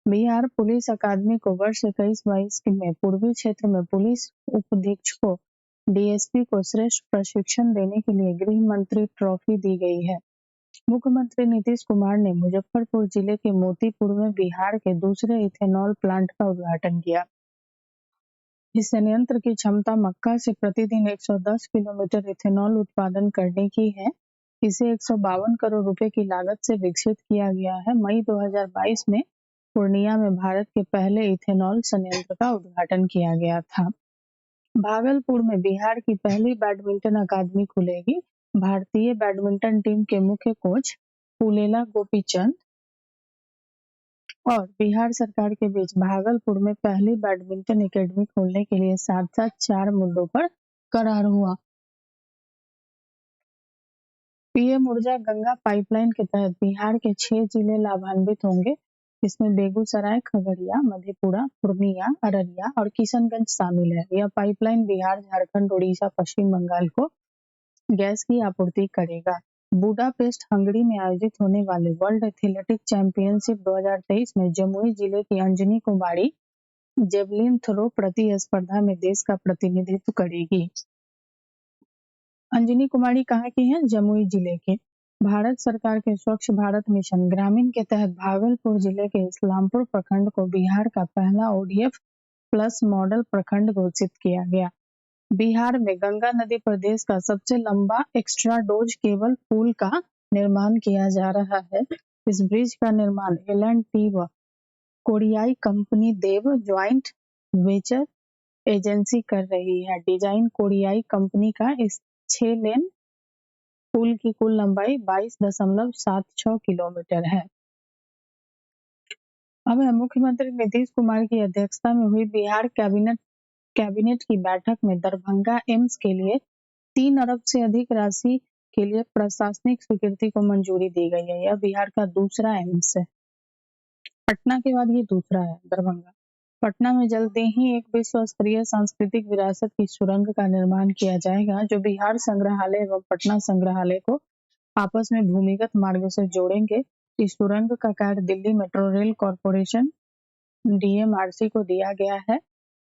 बिहार पुलिस अकादमी को वर्ष 21-22 में पूर्वी क्षेत्र में पुलिस उपाधीक्षकों डीएसपी को श्रेष्ठ प्रशिक्षण देने के लिए गृह मंत्री ट्रॉफी दी गई है। मुख्यमंत्री नीतीश कुमार ने मुजफ्फरपुर जिले के मोतीपुर में बिहार के दूसरे इथेनॉल प्लांट का उद्घाटन किया। इस संयंत्र की क्षमता मक्का से प्रतिदिन 110 किलोमीटर इथेनॉल उत्पादन करने की है। इसे 152 करोड़ रुपए की लागत से विकसित किया गया है। मई 2022 में पूर्णिया में भारत के पहले इथेनॉल संयंत्र का उद्घाटन किया गया था। भागलपुर में बिहार की पहली बैडमिंटन अकादमी खुलेगी। भारतीय बैडमिंटन टीम के मुख्य कोच पुलेला गोपीचंद और बिहार सरकार के बीच भागलपुर में पहली बैडमिंटन एकेडमी खोलने के लिए साथ साथ 4 मुद्दों पर करार हुआ। पीएम ऊर्जा गंगा पाइपलाइन के तहत बिहार के 6 जिले लाभान्वित होंगे। इसमें बेगूसराय, खगड़िया, मधेपुरा, पूर्णिया, अररिया और किशनगंज शामिल है। यह पाइपलाइन बिहार, झारखंड, उड़ीसा, पश्चिम बंगाल को गैस की आपूर्ति करेगा। बुडापेस्ट, हंगरी में आयोजित होने वाले वर्ल्ड एथलेटिक चैंपियनशिप 2023 में जमुई जिले की अंजनी कुमारी जेवलिन थ्रो प्रतिस्पर्धा में देश का प्रतिनिधित्व करेगी। अंजनी कुमारी कहाँ की हैं? जमुई जिले के। भारत सरकार के स्वच्छ भारत मिशन ग्रामीण के तहत भागलपुर जिले के इस्लामपुर प्रखंड को बिहार का पहला ओडीएफ प्लस मॉडल प्रखंड घोषित किया गया। बिहार में गंगा नदी पर देश का सबसे लंबा एक्स्ट्रा डोज केबल पुल का निर्माण किया जा रहा है। इस ब्रिज का निर्माण L&T व कोरियाई कंपनी देव ज्वाइंट वेंचर एजेंसी कर रही है। डिजाइन कोरियाई कंपनी का इस 6 लेन पुल की कुल लंबाई 22.76 किलोमीटर है। अब है मुख्यमंत्री नीतीश कुमार की अध्यक्षता में हुई बिहार कैबिनेट की बैठक में दरभंगा एम्स के लिए 3 अरब से अधिक राशि के लिए प्रशासनिक स्वीकृति को मंजूरी दी गई है। यह बिहार का दूसरा एम्स है। पटना के बाद ये दूसरा है, दरभंगा। पटना में जल्द ही एक विश्व स्तरीय सांस्कृतिक विरासत की सुरंग का निर्माण किया जाएगा, जो बिहार संग्रहालय एवं पटना संग्रहालय को आपस में भूमिगत मार्ग से जोड़ेंगे। इस सुरंग का कार्य Delhi metro rail corporation DMRC को दिया गया है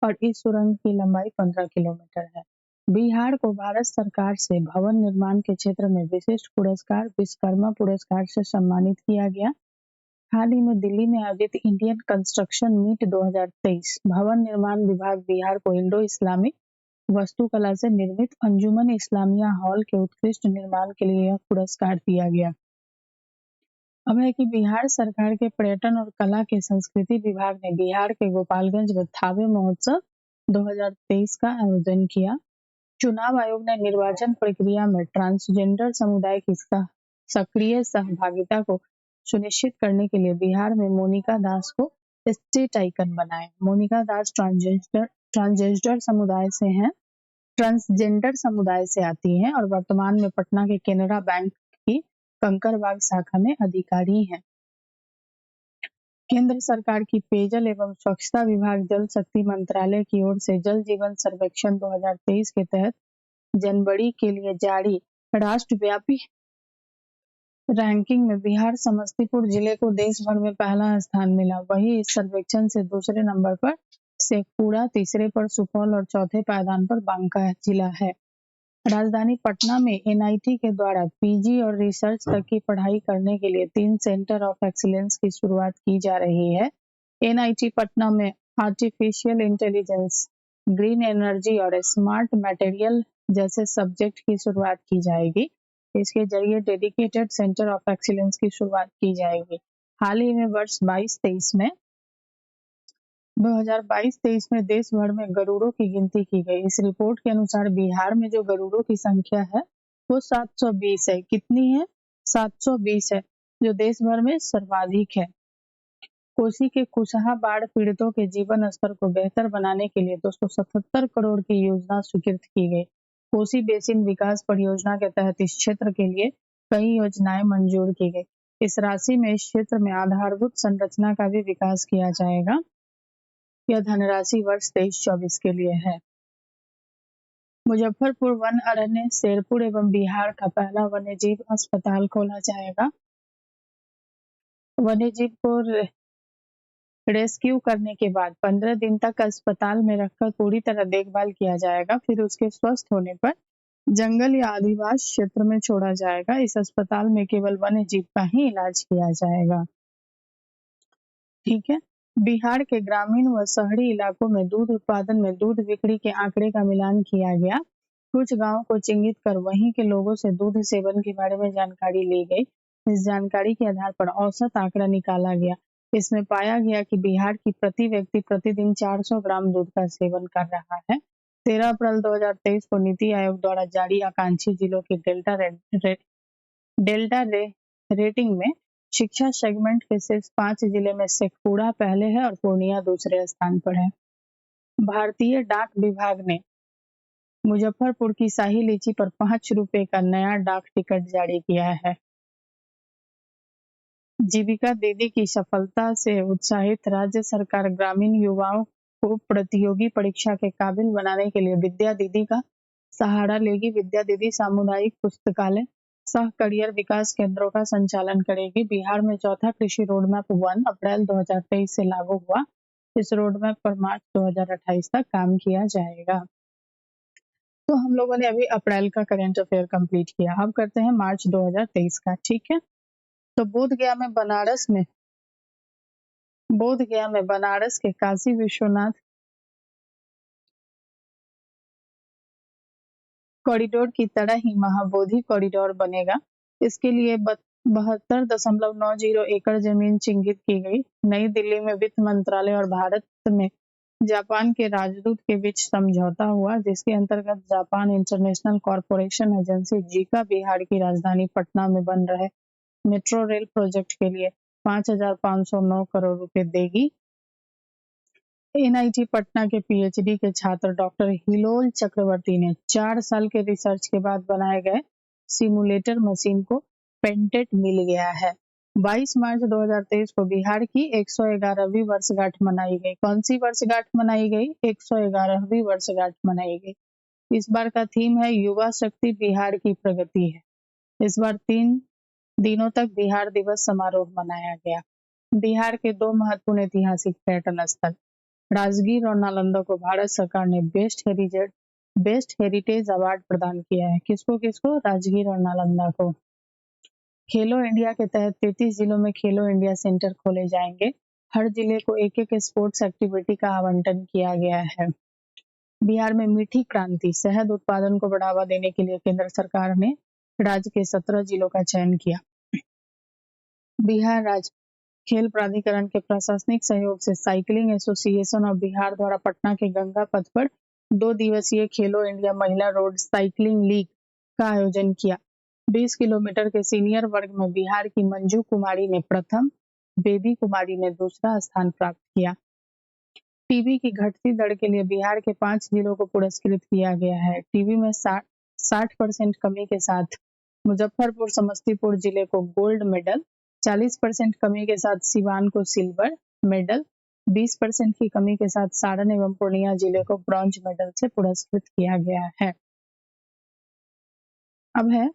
और इस सुरंग की लंबाई 15 किलोमीटर है। बिहार को भारत सरकार से भवन निर्माण के क्षेत्र में विशिष्ट पुरस्कार विश्वकर्मा पुरस्कार से सम्मानित किया गया। हाल ही में दिल्ली में आयोजित इंडियन कंस्ट्रक्शन मीट 2023 भवन निर्माण विभाग बिहार को इंडो इस्लामिक वास्तुकला से निर्मित अंजुमन इस्लामिया हॉल के उत्कृष्ट निर्माण के लिए यह पुरस्कार दिया गया। अब है कि बिहार सरकार के पर्यटन और कला के संस्कृति विभाग ने बिहार के गोपालगंज में थावे महोत्सव 2023 का आयोजन किया। चुनाव आयोग ने निर्वाचन प्रक्रिया में ट्रांसजेंडर समुदाय की सक्रिय सहभागिता को सुनिश्चित करने के लिए बिहार में मोनिका दास को स्टेट आइकन बनाए। मोनिका दास ट्रांसजेंडर समुदाय से आती हैं और वर्तमान में पटना के केनरा बैंक की कंकड़बाग शाखा में अधिकारी हैं। केंद्र सरकार की पेयजल एवं स्वच्छता विभाग जल शक्ति मंत्रालय की ओर से जल जीवन सर्वेक्षण 2023 के तहत जनवरी के लिए जारी राष्ट्रव्यापी रैंकिंग में बिहार समस्तीपुर जिले को देश भर में पहला स्थान मिला। वहीं इस सर्वेक्षण से दूसरे नंबर पर शेखपुरा, तीसरे पर सुपौल और चौथे पायदान पर बांका जिला है। राजधानी पटना में NIT के द्वारा PG और रिसर्च तक की पढ़ाई करने के लिए 3 सेंटर ऑफ एक्सीलेंस की शुरुआत की जा रही है। NIT पटना में आर्टिफिशियल इंटेलिजेंस, ग्रीन एनर्जी और स्मार्ट मटेरियल जैसे सब्जेक्ट की शुरुआत की जाएगी। इसके जरिए डेडिकेटेड सेंटर ऑफ एक्सीलेंस की शुरुआत की जाएगी। हाल ही में वर्ष 2022-23 में देश भर में गरुड़ों की गिनती की गई। इस रिपोर्ट के अनुसार बिहार में जो गरुड़ों की संख्या है वो 720 है। कितनी है? 720 है, जो देश भर में सर्वाधिक है। कोसी के कुशहा बाढ़ पीड़ितों के जीवन स्तर को बेहतर बनाने के लिए 277 करोड़ की योजना स्वीकृत की गई। कोसी बेसिन विकास परियोजना के तहत इस क्षेत्र के लिए कई योजनाएं मंजूर की गई। इस राशि में इस क्षेत्र में आधारभूत संरचना का भी विकास किया जाएगा। यह धनराशि वर्ष 23-24 के लिए है। मुजफ्फरपुर वन अरण्य शेरपुर एवं बिहार का पहला वन्यजीव अस्पताल खोला जाएगा। वन्यजीव को रेस्क्यू करने के बाद 15 दिन तक अस्पताल में रखकर पूरी तरह देखभाल किया जाएगा। फिर उसके स्वस्थ होने पर जंगल या आदिवासी क्षेत्र में छोड़ा जाएगा। इस अस्पताल में केवल वन्य जीव का ही इलाज किया जाएगा। ठीक है। बिहार के ग्रामीण व शहरी इलाकों में दूध उत्पादन में दूध बिक्री के आंकड़े का मिलान किया गया। कुछ गांवों को चिन्हित कर वहीं के लोगों से दूध सेवन के बारे में जानकारी ली गई। इस जानकारी के आधार पर औसत आंकड़ा निकाला गया। इसमें पाया गया कि बिहार की प्रति व्यक्ति प्रतिदिन 400 ग्राम दूध का सेवन कर रहा है। 13 अप्रैल 2023 को नीति आयोग द्वारा जारी आकांक्षी जिलों की डेल्टा रेटिंग में शिक्षा सेगमेंट के शीर्ष 5 जिले में शेखपुरा पहले है और पूर्णिया दूसरे स्थान पर है। भारतीय डाक विभाग ने मुजफ्फरपुर की शाही लीची पर 5 रुपए का नया डाक टिकट जारी किया है। जीविका दीदी की सफलता से उत्साहित राज्य सरकार ग्रामीण युवाओं को प्रतियोगी परीक्षा के काबिल बनाने के लिए विद्या दीदी का सहारा लेगी। विद्या दीदी सामुदायिक पुस्तकालय सह करियर विकास केंद्रों का संचालन करेगी। बिहार में चौथा कृषि रोडमैप 1 अप्रैल 2023 से लागू हुआ। इस रोडमैप पर मार्च 2028 तक काम किया जाएगा। तो हम लोगों ने अभी अप्रैल का करंट अफेयर कंप्लीट किया। अब करते हैं मार्च 2023 का। ठीक है, तो बोधगया में बनारस के काशी विश्वनाथ कॉरिडोर की तरह ही महाबोधि कॉरिडोर बनेगा। इसके लिए 72.90 एकड़ जमीन चिन्हित की गई। नई दिल्ली में वित्त मंत्रालय और भारत में जापान के राजदूत के बीच समझौता हुआ, जिसके अंतर्गत Japan international corporation agency Zika Bihar की राजधानी पटना में बन रहे मेट्रो रेल प्रोजेक्ट के लिए 5,509 करोड़ रुपए देगी। एनआईटी पटना के पीएचडी के छात्र डॉक्टर हिलोल चक्रवर्ती ने 4 साल के रिसर्च के बाद बनाए गए सिमुलेटर मशीन को पेटेंट मिल गया है। 22 मार्च 2023 को बिहार की 111वीं वर्षगांठ मनाई गई। कौन सी वर्षगांठ मनाई गई? 111वीं वर्षगांठ मनाई गई। इस बार का थीम है युवा शक्ति बिहार की प्रगति है। इस बार 3 दिनों तक बिहार दिवस समारोह मनाया गया। बिहार के 2 महत्वपूर्ण ऐतिहासिक पर्यटन स्थल राजगीर और नालंदा को भारत सरकार ने बेस्ट हेरिटेज अवार्ड प्रदान किया है। किसको किसको? राजगीर और नालंदा को। खेलो इंडिया के तहत 33 जिलों में खेलो इंडिया सेंटर खोले जाएंगे। हर जिले को एक एक स्पोर्ट्स एक्टिविटी का आवंटन किया गया है। बिहार में मीठी क्रांति शहद उत्पादन को बढ़ावा देने के लिए केंद्र सरकार ने राज्य के 17 जिलों का चयन किया। बिहार राज्य खेल प्राधिकरण के प्रशासनिक सहयोग से साइकिलिंग एसोसिएशन और बिहार द्वारा पटना के गंगा पथ पर 2 दिवसीय खेलो इंडिया महिला रोड साइकिलिंग लीग का आयोजन किया। 20 किलोमीटर के सीनियर वर्ग में बिहार की मंजू कुमारी ने प्रथम, बेबी कुमारी ने दूसरा स्थान प्राप्त किया। टीबी की घटती दर के लिए बिहार के 5 जिलों को पुरस्कृत किया गया है। टीबी में 60% कमी के साथ मुजफ्फरपुर समस्तीपुर जिले को गोल्ड मेडल, 40% कमी के साथ सिवान को सिल्वर मेडल, 20% की कमी के साथ सारण एवं पूर्णिया जिले को ब्रॉन्ज मेडल से पुरस्कृत किया गया है। अब है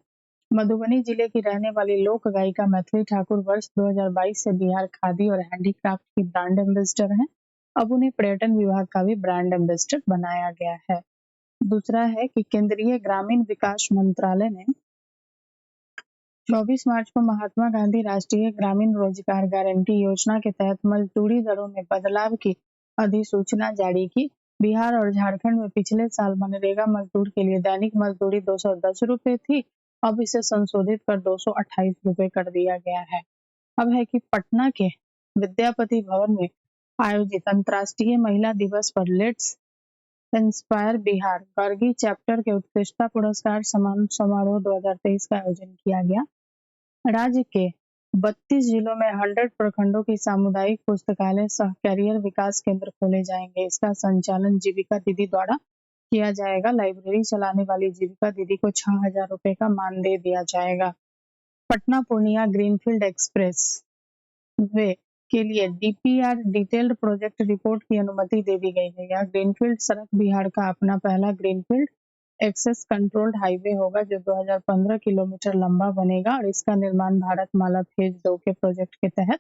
मधुबनी जिले की रहने वाली लोक गायिका मैथिली ठाकुर वर्ष 2022 से बिहार खादी और हैंडीक्राफ्ट की ब्रांड एम्बेसडर हैं। अब उन्हें पर्यटन विभाग का भी ब्रांड एम्बेसडर बनाया गया है। दूसरा है कि केंद्रीय ग्रामीण विकास मंत्रालय ने 24 मार्च को महात्मा गांधी राष्ट्रीय ग्रामीण रोजगार गारंटी योजना के तहत मजदूरी दरों में बदलाव की अधिसूचना जारी की। बिहार और झारखंड में पिछले साल मनरेगा मजदूर के लिए दैनिक मजदूरी 210 रुपए थी। अब इसे संशोधित कर 228 रुपए कर दिया गया है। अब है कि पटना के विद्यापति भवन में आयोजित अंतर्राष्ट्रीय महिला दिवस पर let's inspire Bihar Gargi chapter के उत्कृष्टता पुरस्कार सम्मान समारोह 2023 का आयोजन किया गया। राज्य के 32 जिलों में 100 प्रखंडों की सामुदायिक पुस्तकालय सह कैरियर विकास केंद्र खोले जाएंगे। इसका संचालन जीविका दीदी द्वारा किया जाएगा। लाइब्रेरी चलाने वाली जीविका दीदी को 6,000 रुपए का मान दे दिया जाएगा। Patna Purnia greenfield express way के लिए डीपीआर डिटेल्ड प्रोजेक्ट रिपोर्ट की अनुमति दे दी गई है। यह ग्रीनफील्ड सड़क बिहार का अपना पहला ग्रीनफील्ड एक्सेस कंट्रोल्ड हाईवे होगा जो 2015 किलोमीटर लंबा बनेगा और इसका निर्माण भारत माला फेज 2 के प्रोजेक्ट के तहत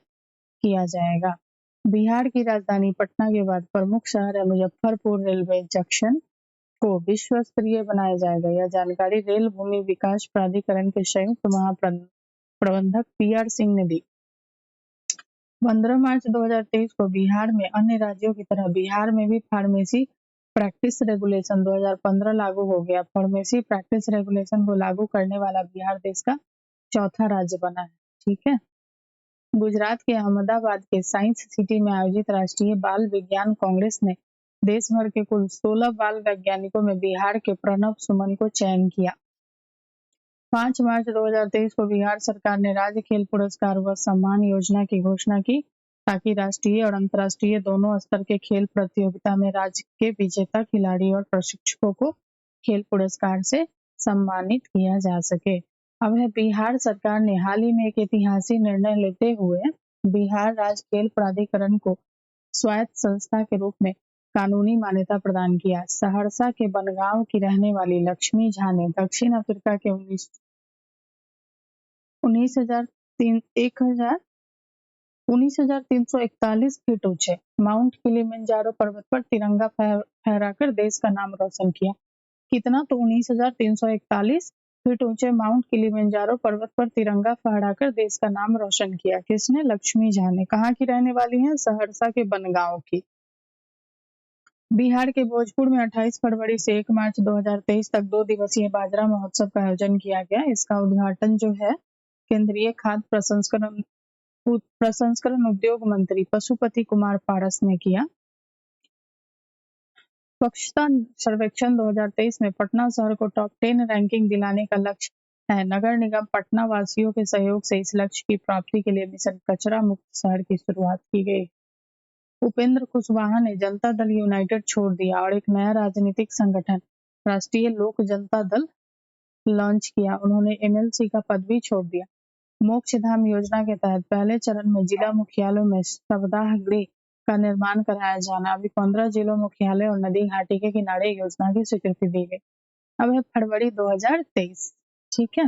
किया जाएगा। बिहार की राजधानी पटना के बाद प्रमुख शहर है मुजफ्फरपुर रेलवे जंक्शन को विश्व स्तरीय बनाया जाएगा। यह जानकारी रेल भूमि विकास प्राधिकरण के संयुक्त महाप्रबंधक पीआर सिंह ने दी। 15 मार्च 2023 को बिहार में अन्य राज्यों की तरह बिहार में भी फार्मेसी प्रैक्टिस रेगुलेशन 2015 लागू हो गया। फार्मेसी प्रैक्टिस रेगुलेशन को लागू करने वाला बिहार देश का चौथा राज्य बना है। ठीक है। गुजरात के अहमदाबाद के साइंस सिटी में आयोजित राष्ट्रीय बाल विज्ञान कांग्रेस ने देश भर के कुल 16 बाल वैज्ञानिकों में बिहार के प्रणव सुमन को चयन किया। 5 मार्च 2023 को बिहार सरकार ने राज्य खेल पुरस्कार व सम्मान योजना की घोषणा की, ताकि राष्ट्रीय और अंतर्राष्ट्रीय दोनों स्तर के खेल प्रतियोगिता में राज्य के विजेता खिलाड़ी और प्रशिक्षकों को खेल पुरस्कार से सम्मानित किया जा सके। अब है बिहार सरकार ने हाल ही में एक ऐतिहासिक निर्णय लेते हुए बिहार राज्य खेल प्राधिकरण को स्वायत्त संस्था के रूप में कानूनी मान्यता प्रदान किया। सहरसा के बनगांव की रहने वाली लक्ष्मी झा ने दक्षिण अफ्रीका के 19,341 फीट ऊंचे माउंट किलिमंजारो पर्वत पर तिरंगा फहराकर देश का नाम रोशन किया। कितना? तो 19,341 फीट ऊंचे माउंट किलिमंजारो पर्वत पर तिरंगा फहराकर देश का नाम रोशन किया। किसने? लक्ष्मी झा ने। कहाँ की रहने वाली हैं? सहरसा के बनगांव की। बिहार के भोजपुर में 28 फरवरी से 1 मार्च 2023 तक 2 दिवसीय बाजरा महोत्सव का आयोजन किया गया। इसका उद्घाटन जो है केंद्रीय खाद्य प्रसंस्करण उद्योग मंत्री पशुपति कुमार पारस ने किया। स्वच्छता सर्वेक्षण 2023 में पटना शहर को टॉप 10 रैंकिंग दिलाने का लक्ष्य है। नगर निगम पटना वासियों के सहयोग से इस लक्ष्य की प्राप्ति के लिए मिशन कचरा मुक्त शहर की शुरुआत की गई। उपेंद्र कुशवाहा ने जनता दल यूनाइटेड छोड़ दिया और एक नया राजनीतिक संगठन राष्ट्रीय लोक जनता दल लॉन्च किया। उन्होंने एमएलसी का पद भी छोड़ दिया। मोक्ष धाम योजना के तहत पहले चरण में जिला मुख्यालयों में सप्ताह गृह का निर्माण कराया जाना। अभी 15 जिलों मुख्यालय और नदी घाटी के किनारे योजना की स्वीकृति दी गई। अब है फरवरी 2023। ठीक है।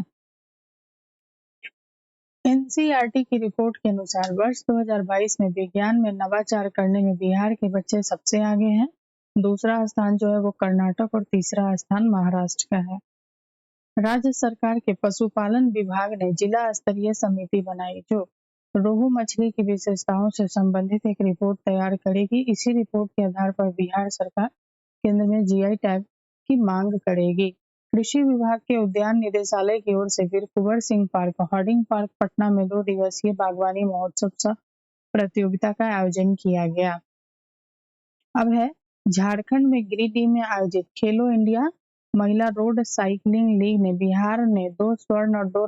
एनसीईआरटी की रिपोर्ट के अनुसार वर्ष 2022 में विज्ञान में नवाचार करने में बिहार के बच्चे सबसे आगे हैं। दूसरा स्थान जो है वो कर्नाटक और तीसरा स्थान महाराष्ट्र का है। राज्य सरकार के पशुपालन विभाग ने जिला स्तरीय समिति बनाई जो रोहू मछली की विशेषताओं से संबंधित एक रिपोर्ट तैयार करेगी। इसी रिपोर्ट के आधार पर बिहार सरकार केंद्र में जीआई टैग की मांग करेगी। कृषि विभाग के उद्यान निदेशालय की ओर से Veer Kunwar Singh park Harding park Patna में 2 दिवसीय बागवानी महोत्सव सह प्रतियोगिता का आयोजन किया गया। अब है झारखंड में गिरिडीह में आयोजित खेलो इंडिया महिला रोड साइकिलिंग लीग ने बिहार ने 2 स्वर्ण और 2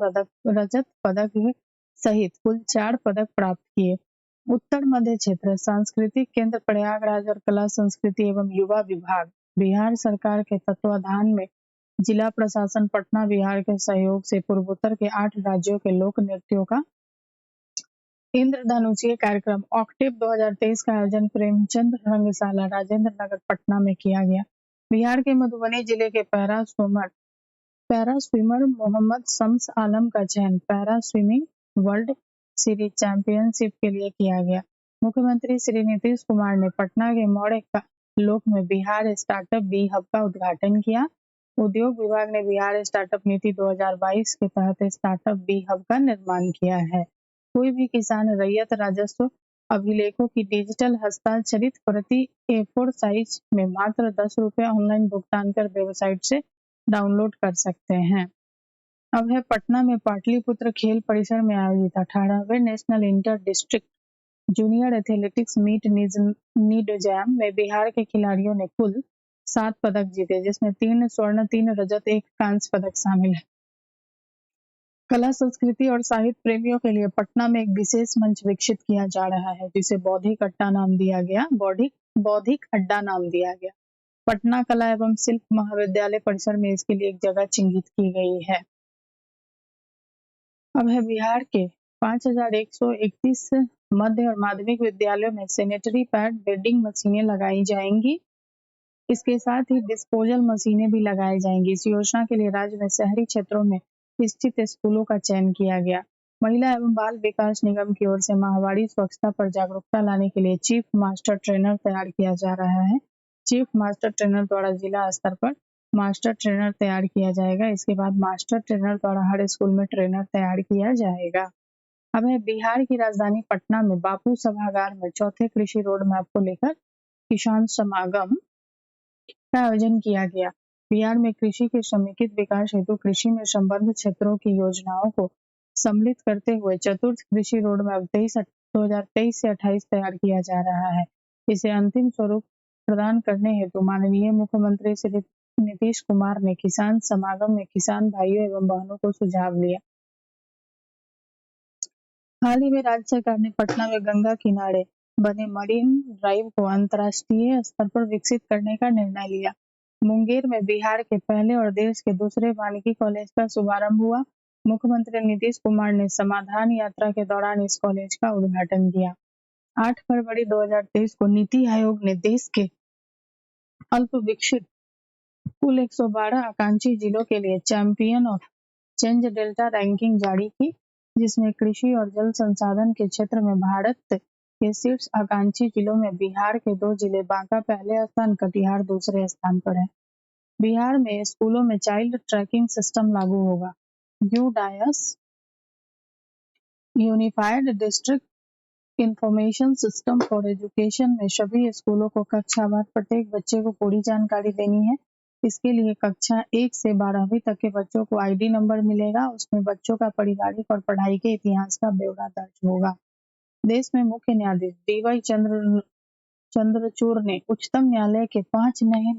रजत पदक सहित कुल 4 पदक प्राप्त किए। उत्तर मध्य क्षेत्र सांस्कृतिक केंद्र प्रयागराज और कला संस्कृति एवं युवा विभाग बिहार सरकार के तत्वाधान में जिला प्रशासन पटना बिहार के सहयोग से पूर्वोत्तर के 8 राज्यों के लोक नृत्यों का इंद्रधनुषीय कार्यक्रम ऑक्टेव 2023 का आयोजन प्रेमचंद रंगशाला राजेंद्र नगर पटना में किया गया। बिहार के मधुबनी जिले के पैरा स्विमर मोहम्मद शम्स आलम का चयन para swimming world series championship के लिए किया गया। मुख्यमंत्री श्री नीतीश कुमार ने पटना के मौर्य लोक में बिहार स्टार्टअप बी हब का उद्घाटन किया। उद्योग विभाग ने बिहार स्टार्टअप नीति 2022 के तहत स्टार्टअप बी हब का निर्माण किया है। कोई भी किसान रैयत राजस्व अभिलेखों की डिजिटल हस्ताक्षरित प्रति A4 साइज में मात्र 10 रुपये ऑनलाइन भुगतान कर वेबसाइट से डाउनलोड कर सकते हैं। अब है पटना में पाटलिपुत्र खेल परिसर में आयोजित 18वें national inter district junior athletics meet NIDJAM में बिहार के खिलाड़ियों ने कुल 7 पदक जीते, जिसमें 3 स्वर्ण 3 रजत 1 कांस्य पदक शामिल है। कला संस्कृति और साहित्य प्रेमियों के लिए पटना में एक विशेष मंच विकसित किया जा रहा है, जिसे बौद्धिक अड्डा नाम दिया गया। पटना कला एवं शिल्प महाविद्यालय परिसर में इसके लिए एक जगह चिन्हित की गई है। अब है बिहार के 5,131 मध्य और माध्यमिक विद्यालयों में सैनिटरी पैड वेंडिंग मशीनें लगाई जाएंगी। इसके साथ ही डिस्पोजल मशीनें भी लगाई जाएंगी। इस योजना के लिए राज्य में शहरी क्षेत्रों में स्थित स्कूलों का चयन किया गया। महिला एवं बाल विकास निगम की ओर से माहवारी स्वच्छता पर जागरूकता लाने के लिए चीफ मास्टर ट्रेनर तैयार किया जा रहा है। चीफ मास्टर ट्रेनर द्वारा जिला स्तर पर मास्टर ट्रेनर तैयार किया जाएगा। इसके बाद मास्टर ट्रेनर द्वारा हर स्कूल में ट्रेनर तैयार किया जाएगा। अब है बिहार की राजधानी पटना में बापू सभागार में चौथे कृषि रोड मैप को लेकर किसान समागम का आयोजन किया गया। बिहार में कृषि के समेकित विकास हेतु कृषि में संबद्ध क्षेत्रों की योजनाओं को सम्मिलित करते हुए चतुर्थ कृषि रोड मैप 2023 से 28 तैयार किया जा रहा है। इसे अंतिम स्वरूप प्रदान करने हेतु माननीय मुख्यमंत्री श्री नीतीश कुमार ने किसान समागम में किसान भाइयों एवं बहनों को सुझाव दिया। हाल ही में राज्य सरकार ने पटना में गंगा किनारे बने मरीन ड्राइव को अंतर्राष्ट्रीय स्तर पर विकसित करने का निर्णय लिया। मुंगेर में बिहार के पहले और देश के दूसरे वानिकी कॉलेज का शुभारंभ हुआ। मुख्यमंत्री नीतीश कुमार ने समाधान यात्रा के दौरान इस कॉलेज का उद्घाटन किया। 8 फरवरी 2023 को नीति आयोग ने देश के अल्प विकसित कुल 112 आकांक्षी जिलों के लिए champion of change delta ranking जारी की, जिसमें कृषि और जल संसाधन के क्षेत्र में भारत के शीर्ष आकांक्षी जिलों में बिहार के 2 जिले बांका पहले स्थान, कटिहार दूसरे स्थान पर है। बिहार में स्कूलों में चाइल्ड ट्रैकिंग सिस्टम लागू होगा। UDISE unified district information system for education में सभी स्कूलों को कक्षावार प्रत्येक बच्चे को पूरी जानकारी देनी है। इसके लिए कक्षा 1 से 12वीं तक के बच्चों को आईडी नंबर मिलेगा। उसमें बच्चों का पारिवारिक और पढ़ाई के इतिहास का ब्यौरा दर्ज होगा। देश में मुख्य न्यायाधीश डीवाई चंद्रचूड़ ने उच्चतम न्यायालय के 5 नए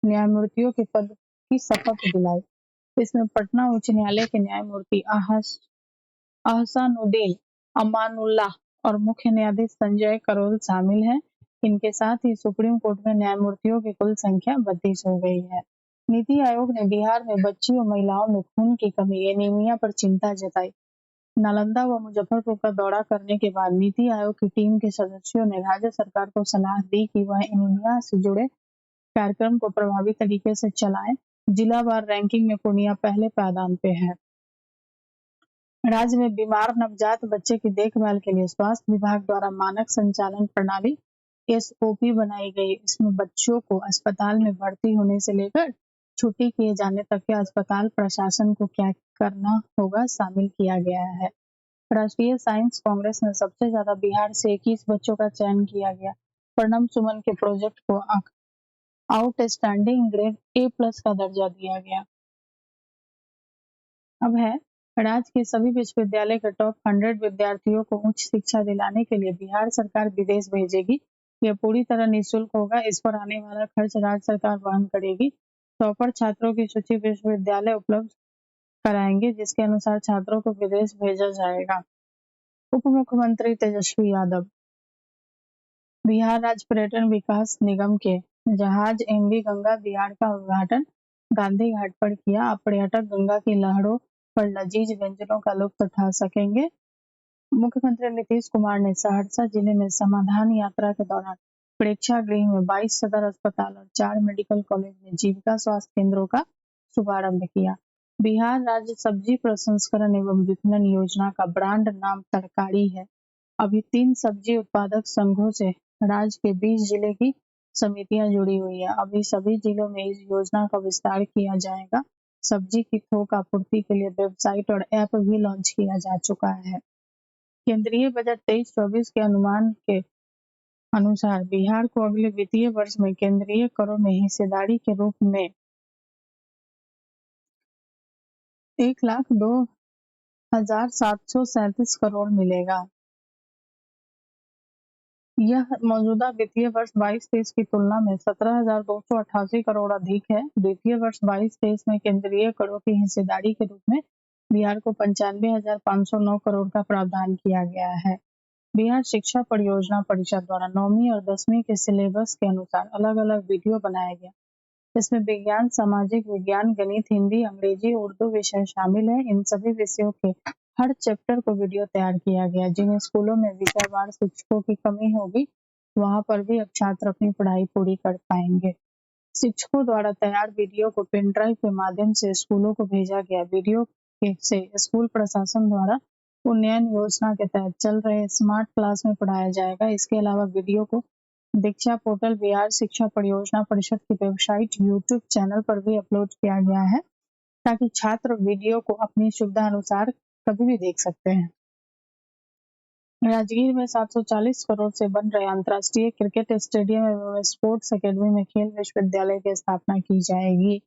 न्यायमूर्तियों के पद की शपथ दिलाई। इसमें पटना उच्च न्यायालय के न्यायमूर्ति अहसानुद्दीन अमानुल्लाह और मुख्य न्यायाधीश संजय करोल शामिल हैं। इनके साथ ही सुप्रीम कोर्ट में न्यायमूर्तियों की कुल संख्या 32 हो गई है। नीति आयोग ने बिहार में बच्ची और महिलाओं में खून की कमी एनीमिया पर चिंता जताई। नालंदा व मुजफ्फरपुर का दौरा करने के बाद नीति आयोग की टीम के सदस्यों ने राज्य सरकार को सलाह दी कि वह एनीमिया से जुड़े कार्यक्रम को प्रभावी तरीके से चलाएं। जिलावार रैंकिंग में पूर्णिया पहले पायदान पे है। राज्य में बीमार नवजात बच्चे की देखभाल के लिए स्वास्थ्य विभाग द्वारा मानक संचालन प्रणाली एसओपी बनाई गई। इसमें बच्चों को अस्पताल में भर्ती होने से लेकर छुट्टी किए जाने तक के अस्पताल प्रशासन को क्या करना होगा शामिल किया गया है। राष्ट्रीय साइंस कांग्रेस में सबसे ज्यादा बिहार से 21 बच्चों का चयन किया गया। प्रणब सुमन के प्रोजेक्ट को आउटस्टैंडिंग ग्रेड A+ का दर्जा दिया गया। अब है राज्य के सभी विश्वविद्यालय के टॉप 100 विद्यार्थियों को उच्च शिक्षा दिलाने के लिए बिहार सरकार विदेश भेजेगी। यह पूरी तरह निःशुल्क होगा। इस पर आने वाला खर्च राज्य सरकार वहन करेगी। टॉपर छात्रों की सूची विश्वविद्यालय उपलब्ध कराएंगे, जिसके अनुसार छात्रों को विदेश भेजा जाएगा। उप मुख्यमंत्री तेजस्वी यादव बिहार राज्य पर्यटन विकास निगम के जहाज एमवी गंगा विहार का उद्घाटन गांधी घाट पर किया। अब पर्यटक गंगा की लहरों पर लजीज व्यंजनों का लुत्फ उठा सकेंगे। मुख्यमंत्री नीतीश कुमार ने सहरसा जिले में समाधान यात्रा के दौरान प्रेक्षागृह में 22 सदर अस्पताल और 4 मेडिकल कॉलेज में जीविका स्वास्थ्य केंद्रों का शुभारंभ किया। बिहार राज्य सब्जी प्रसंस्करण एवं विपणन योजना का ब्रांड नाम तरकारी है। अभी 3 सब्जी उत्पादक संघों से राज्य के 20 जिले की समितियां जुड़ी हुई है। अभी सभी जिलों में इस योजना का विस्तार किया जाएगा। सब्जी की थोक आपूर्ति के लिए वेबसाइट और ऐप भी लॉन्च किया जा चुका है। केंद्रीय बजट 23-24 के अनुमान के अनुसार बिहार को अगले वित्तीय वर्ष में केंद्रीय करों में हिस्सेदारी के रूप में 1,02,737 करोड़ मिलेगा। यह मौजूदा वित्तीय वर्ष 22-23 की तुलना में 17,288 करोड़ अधिक है। वित्तीय वर्ष 22-23 में केंद्रीय करों की हिस्सेदारी के रूप में बिहार को 95,509 करोड़ का प्रावधान किया गया है। बिहार शिक्षा परियोजना परिषद द्वारा 9वीं और 10वीं के सिलेबस के अनुसार अलग-अलग वीडियो बनाया गया। इसमें विज्ञान, सामाजिक विज्ञान, गणित, हिंदी, अंग्रेजी, उर्दू विषय शामिल है। इन सभी विषयों के हर चैप्टर को वीडियो तैयार किया गया। जिन स्कूलों में विषयवार शिक्षकों की कमी होगी, वहां पर भी अब छात्र अपनी पढ़ाई पूरी कर पाएंगे। शिक्षकों द्वारा तैयार वीडियो को पेन ड्राइव के माध्यम से स्कूलों को भेजा गया। वीडियो से स्कूल प्रशासन द्वारा उन्नयन योजना के तहत चल रहे स्मार्ट क्लास में पढ़ाया जाएगा। इसके अलावा वीडियो को दीक्षा पोर्टल, बिहार शिक्षा परियोजना परिषद की वेबसाइट, यूट्यूब चैनल पर भी अपलोड किया गया है, ताकि छात्र वीडियो को अपनी सुविधा अनुसार कभी भी देख सकते हैं। राजगीर में 740 करोड़ से बन रहे अंतर्राष्ट्रीय क्रिकेट स्टेडियम एवं स्पोर्ट्स अकेडमी में खेल विश्वविद्यालय की स्थापना की जाएगी।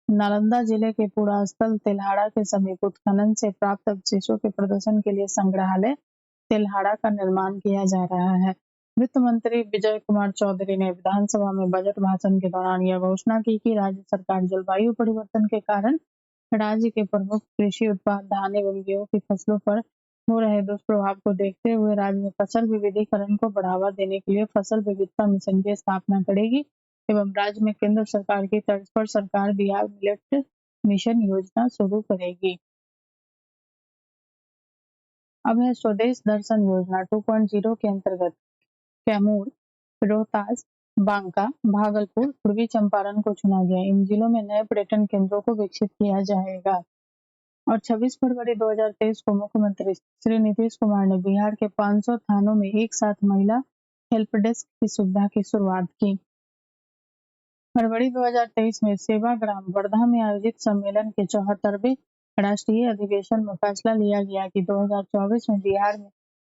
नालंदा जिले के पुरास्थल तेल्हाड़ा के समीप उत्खनन से प्राप्त अवशेषों के प्रदर्शन के लिए संग्रहालय तेल्हाड़ा का निर्माण किया जा रहा है। वित्त मंत्री विजय कुमार चौधरी ने विधानसभा में बजट भाषण के दौरान यह घोषणा की कि राज्य सरकार जलवायु परिवर्तन के कारण राज्य के प्रमुख कृषि उत्पाद धान एवं गेहूं की फसलों पर हो रहे दुष्प्रभाव को देखते हुए राज्य में फसल विविधीकरण को बढ़ावा देने के लिए फसल विविधता मिशन की स्थापना करेगी एवं राज्य में केंद्र सरकार की तर्ज पर सरकार बिहार मिलेट मिशन योजना शुरू करेगी। अब है स्वदेश दर्शन योजना 2.0 के अंतर्गत कैमूर, रोहतास, बांका, भागलपुर, पूर्वी चंपारण को चुना गया। इन जिलों में नए पर्यटन केंद्रों को विकसित किया जाएगा। और 26 फरवरी 2023 को मुख्यमंत्री श्री नीतीश कुमार ने बिहार के 500 थानों में एक साथ महिला हेल्प डेस्क की सुविधा की शुरुआत की। फरवरी 2023 में सेवाग्राम वर्धा में आयोजित सम्मेलन के 74वें राष्ट्रीय अधिवेशन में फैसला लिया गया कि 2024 में बिहार में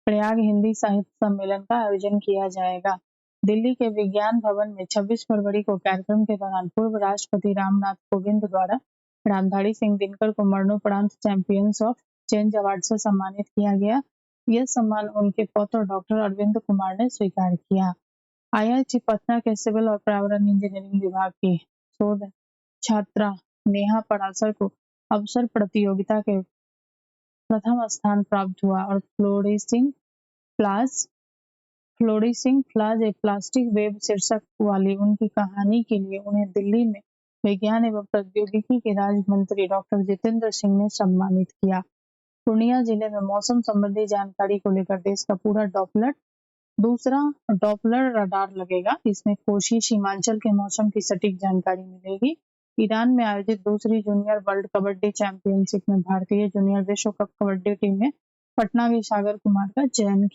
प्रयाग हिंदी साहित्य सम्मेलन का आयोजन किया जाएगा। दिल्ली के विज्ञान भवन में 26 फरवरी को कार्यक्रम के दौरान पूर्व राष्ट्रपति रामनाथ कोविंद द्वारा रामधारी सिंह दिनकर को मरणोपरांत चैंपियंस ऑफ चेंज अवार्ड से सम्मानित किया गया। यह सम्मान उनके पौत्र डॉक्टर अरविंद कुमार ने स्वीकार किया। आईआईटी पटना के सिविल और पर्यावरण इंजीनियरिंग विभाग की शोध छात्रा नेहा पराशर को अवसर प्रतियोगिता के प्रथम स्थान प्राप्त हुआ और फ्लास फ्लोरिसिंग फ्लाज ए प्लास्टिक वेब शीर्षक वाली उनकी कहानी के लिए उन्हें दिल्ली में विज्ञान एवं प्रौद्योगिकी के राज्य मंत्री डॉक्टर जितेंद्र सिंह ने सम्मानित किया। पूर्णिया जिले में मौसम संबंधी जानकारी को लेकर देश का पूरा दूसरा डॉपलर रडार लगेगा। इसमें कोशी सीमांचल के मौसम की सटीक जानकारी मिलेगी। ईरान में आयोजित दूसरी जूनियर वर्ल्ड कबड्डी चैंपियनशिप में भारतीय जूनियर विश्व कप कबड्डी टीम में पटना के सागर कुमार का चयन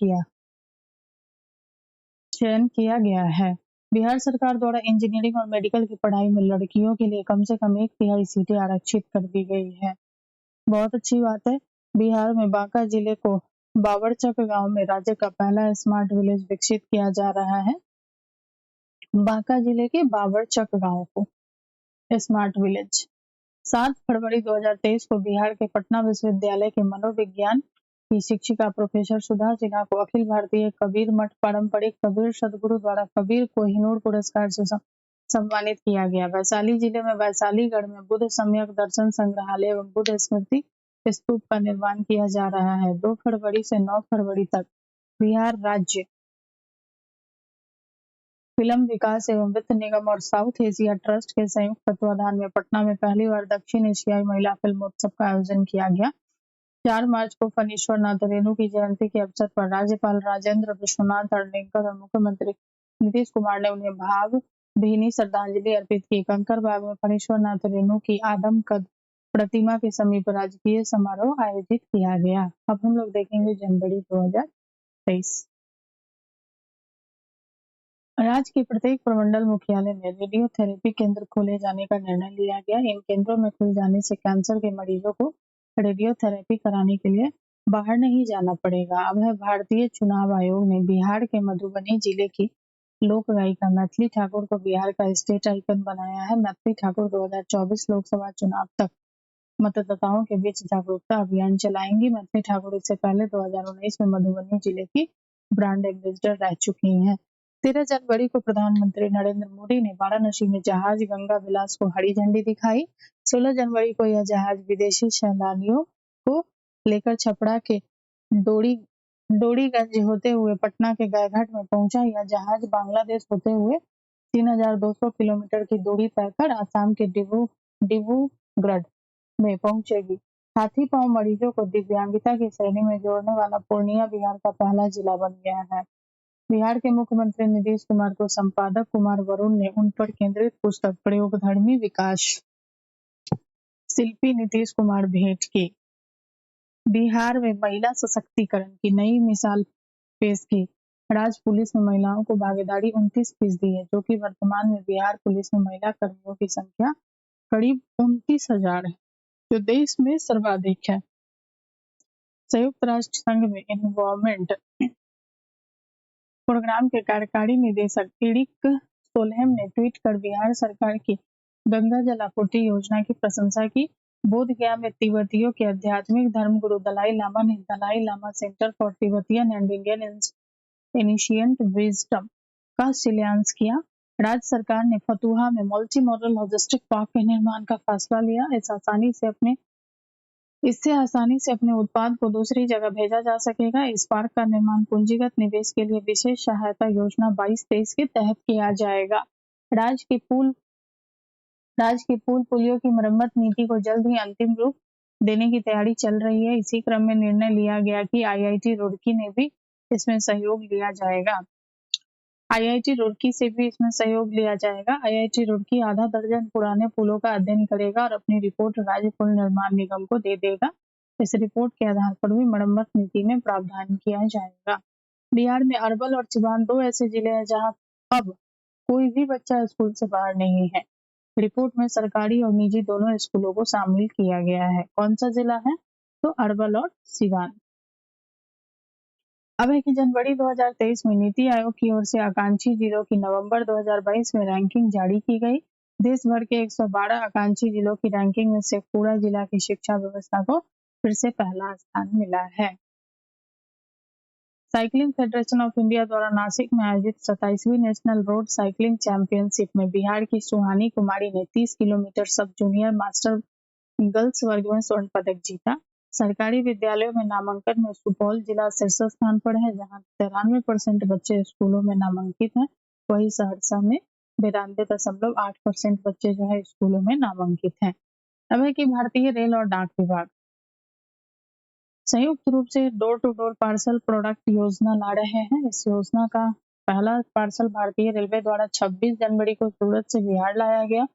किया गया है। बिहार सरकार द्वारा इंजीनियरिंग और मेडिकल की पढ़ाई में लड़कियों के लिए कम से कम 1/3 सीटें आरक्षित कर दी गई है। बहुत अच्छी बात है। बिहार में बांका जिले को बाबरचक गांव में राज्य का पहला स्मार्ट विलेज विकसित किया जा रहा है। बांका जिले के बाबरचक गांव को स्मार्ट विलेज 7 फरवरी 2023 को बिहार के पटना विश्वविद्यालय के मनोविज्ञान की शिक्षिका प्रोफेसर सुधा सिन्हा को अखिल भारतीय कबीर मठ पारंपरिक कबीर सदगुरु द्वारा कबीर कोहिनूर पुरस्कार से सम्मानित किया गया। वैशाली जिले में वैशालीगढ़ में बुद्ध सम्यक दर्शन संग्रहालय एवं बुद्ध स्मृति स्तूप का निर्माण किया जा रहा है। 2 फरवरी से 9 फरवरी तक बिहार राज्य फिल्म विकास एवं वित्त निगम और साउथ एशिया ट्रस्ट के संयुक्त तत्वाधान में पटना में पहली बार दक्षिण एशियाई महिला फिल्मोत्सव का आयोजन किया गया। 4 मार्च को फणीश्वर नाथ रेणु की जयंती के अवसर पर राज्यपाल राजेंद्र विश्वनाथ अर्लेकर और मुख्यमंत्री नीतीश कुमार ने उन्हें भावभीनी श्रद्धांजलि अर्पित की। कंकड़बाग में फणीश्वर नाथ रेणु की आदमकद प्रतिमा के समीप राजकीय समारोह आयोजित किया गया। अब हम लोग देखेंगे जनवरी 2023। राज्य के प्रत्येक प्रमंडल मुख्यालय में रेडियोथेरेपी केंद्र खोले जाने का निर्णय लिया गया। इन केंद्रों में खुल जाने से कैंसर के मरीजों को रेडियोथेरेपी कराने के लिए बाहर नहीं जाना पड़ेगा। अब है भारतीय चुनाव आयोग ने बिहार के मधुबनी जिले की लोक गायिका मैथिली ठाकुर को बिहार का स्टेट आइकन बनाया है। मैथिली ठाकुर 2024 लोकसभा चुनाव तक मतदाताओं के बीच जागरूकता अभियान चलाएंगी। मैथिली ठाकुर इससे पहले 2019 में मधुबनी जिले की ब्रांड एम्बेसडर रह चुकी हैं। 13 जनवरी को प्रधानमंत्री नरेंद्र मोदी ने वाराणसी में जहाज गंगा विलास को हरी झंडी दिखाई। 16 जनवरी को यह जहाज विदेशी सैलानियों को लेकर छपरा के डोरीगंज होते हुए पटना के गायघाट में पहुंचा। यह जहाज बांग्लादेश होते हुए 3200 किलोमीटर की दूरी तय कर आसाम के डिब्रूगढ़ में पहुंचेगी। हाथी पांव मरीजों को दिव्यांगता की श्रेणी में जोड़ने वाला पूर्णिया बिहार का पहला जिला बन गया है। बिहार के मुख्यमंत्री नीतीश कुमार को संपादक कुमार वरुण ने उन पर केंद्रित पुस्तक प्रयोगधर्मी विकास शिल्पी नीतीश कुमार भेंट की। बिहार में महिला सशक्तिकरण की नई मिसाल पेश की। राज्य पुलिस में महिलाओं को भागीदारी 29% है, जो कि वर्तमान में बिहार पुलिस में महिला कर्मियों की संख्या करीब 29,000 है, जो देश में सर्वाधिक है। संयुक्त राष्ट्र संघ में एनवायरमेंट प्रोग्राम के कार्यकारी निदेशक इरिक सोलहेम ने ट्वीट कर बिहार सरकार की गंगा जल आपूर्ति योजना की प्रशंसा की। बोधगया में तिब्बतियों के आध्यात्मिक धर्मगुरु दलाई लामा ने Dalai Lama centre for Tibetan and Indian ancient wisdom का शिलान्यास किया। राज्य सरकार ने फतुहा में मल्टी मॉडल लॉजिस्टिक पार्क के निर्माण का फैसला लिया। इससे आसानी से अपने उत्पाद को दूसरी जगह भेजा जा सकेगा। इस पार्क का निर्माण पूंजीगत निवेश के लिए विशेष सहायता योजना 22-23 के तहत किया जाएगा। राज्य के पुल पुलियों की मरम्मत नीति को जल्द ही अंतिम रूप देने की तैयारी चल रही है। इसी क्रम में निर्णय लिया गया कि आईआईटी रुड़की ने भी इसमें सहयोग लिया जाएगा। आईआईटी रुड़की से भी इसमें सहयोग लिया जाएगा। आईआईटी रुड़की आधा दर्जन पुराने पुलों का अध्ययन करेगा और अपनी रिपोर्ट राज्य पुल निर्माण निगम को दे देगा। इस रिपोर्ट के आधार पर भी मरम्मत नीति में प्रावधान किया जाएगा। बिहार में अरवल और सिवान 2 ऐसे जिले हैं जहां अब कोई भी बच्चा स्कूल से बाहर नहीं है। रिपोर्ट में सरकारी और निजी दोनों स्कूलों को शामिल किया गया है। कौन सा जिला है? तो अरवल और सिवान। अब है कि जनवरी 2023 में नीति आयोग की ओर से आकांक्षी जिलों की नवंबर 2022 में रैंकिंग जारी की गई। देश भर के 112 आकांक्षी जिलों की रैंकिंग में शेखपुरा जिला की शिक्षा व्यवस्था को फिर से पहला स्थान मिला है। साइकिलिंग फेडरेशन ऑफ इंडिया द्वारा नासिक में आयोजित 27वीं नेशनल रोड साइकिलिंग चैंपियनशिप में बिहार की सुहानी कुमारी ने 30 किलोमीटर सब जूनियर मास्टर गर्ल्स वर्ग में स्वर्ण पदक जीता। सरकारी विद्यालयों में नामांकन में सुपौल जिला शीर्ष स्थान पर है, जहां 93% बच्चे स्कूलों में नामांकित हैं। वही सहरसा में 92.8% बच्चे जो है स्कूलों में नामांकित हैं। अब है कि भारतीय रेल और डाक विभाग संयुक्त रूप से door to door parcel product योजना ला रहे हैं। इस योजना का पहला पार्सल भारतीय रेलवे द्वारा 26 जनवरी को सूरत से बिहार लाया गया।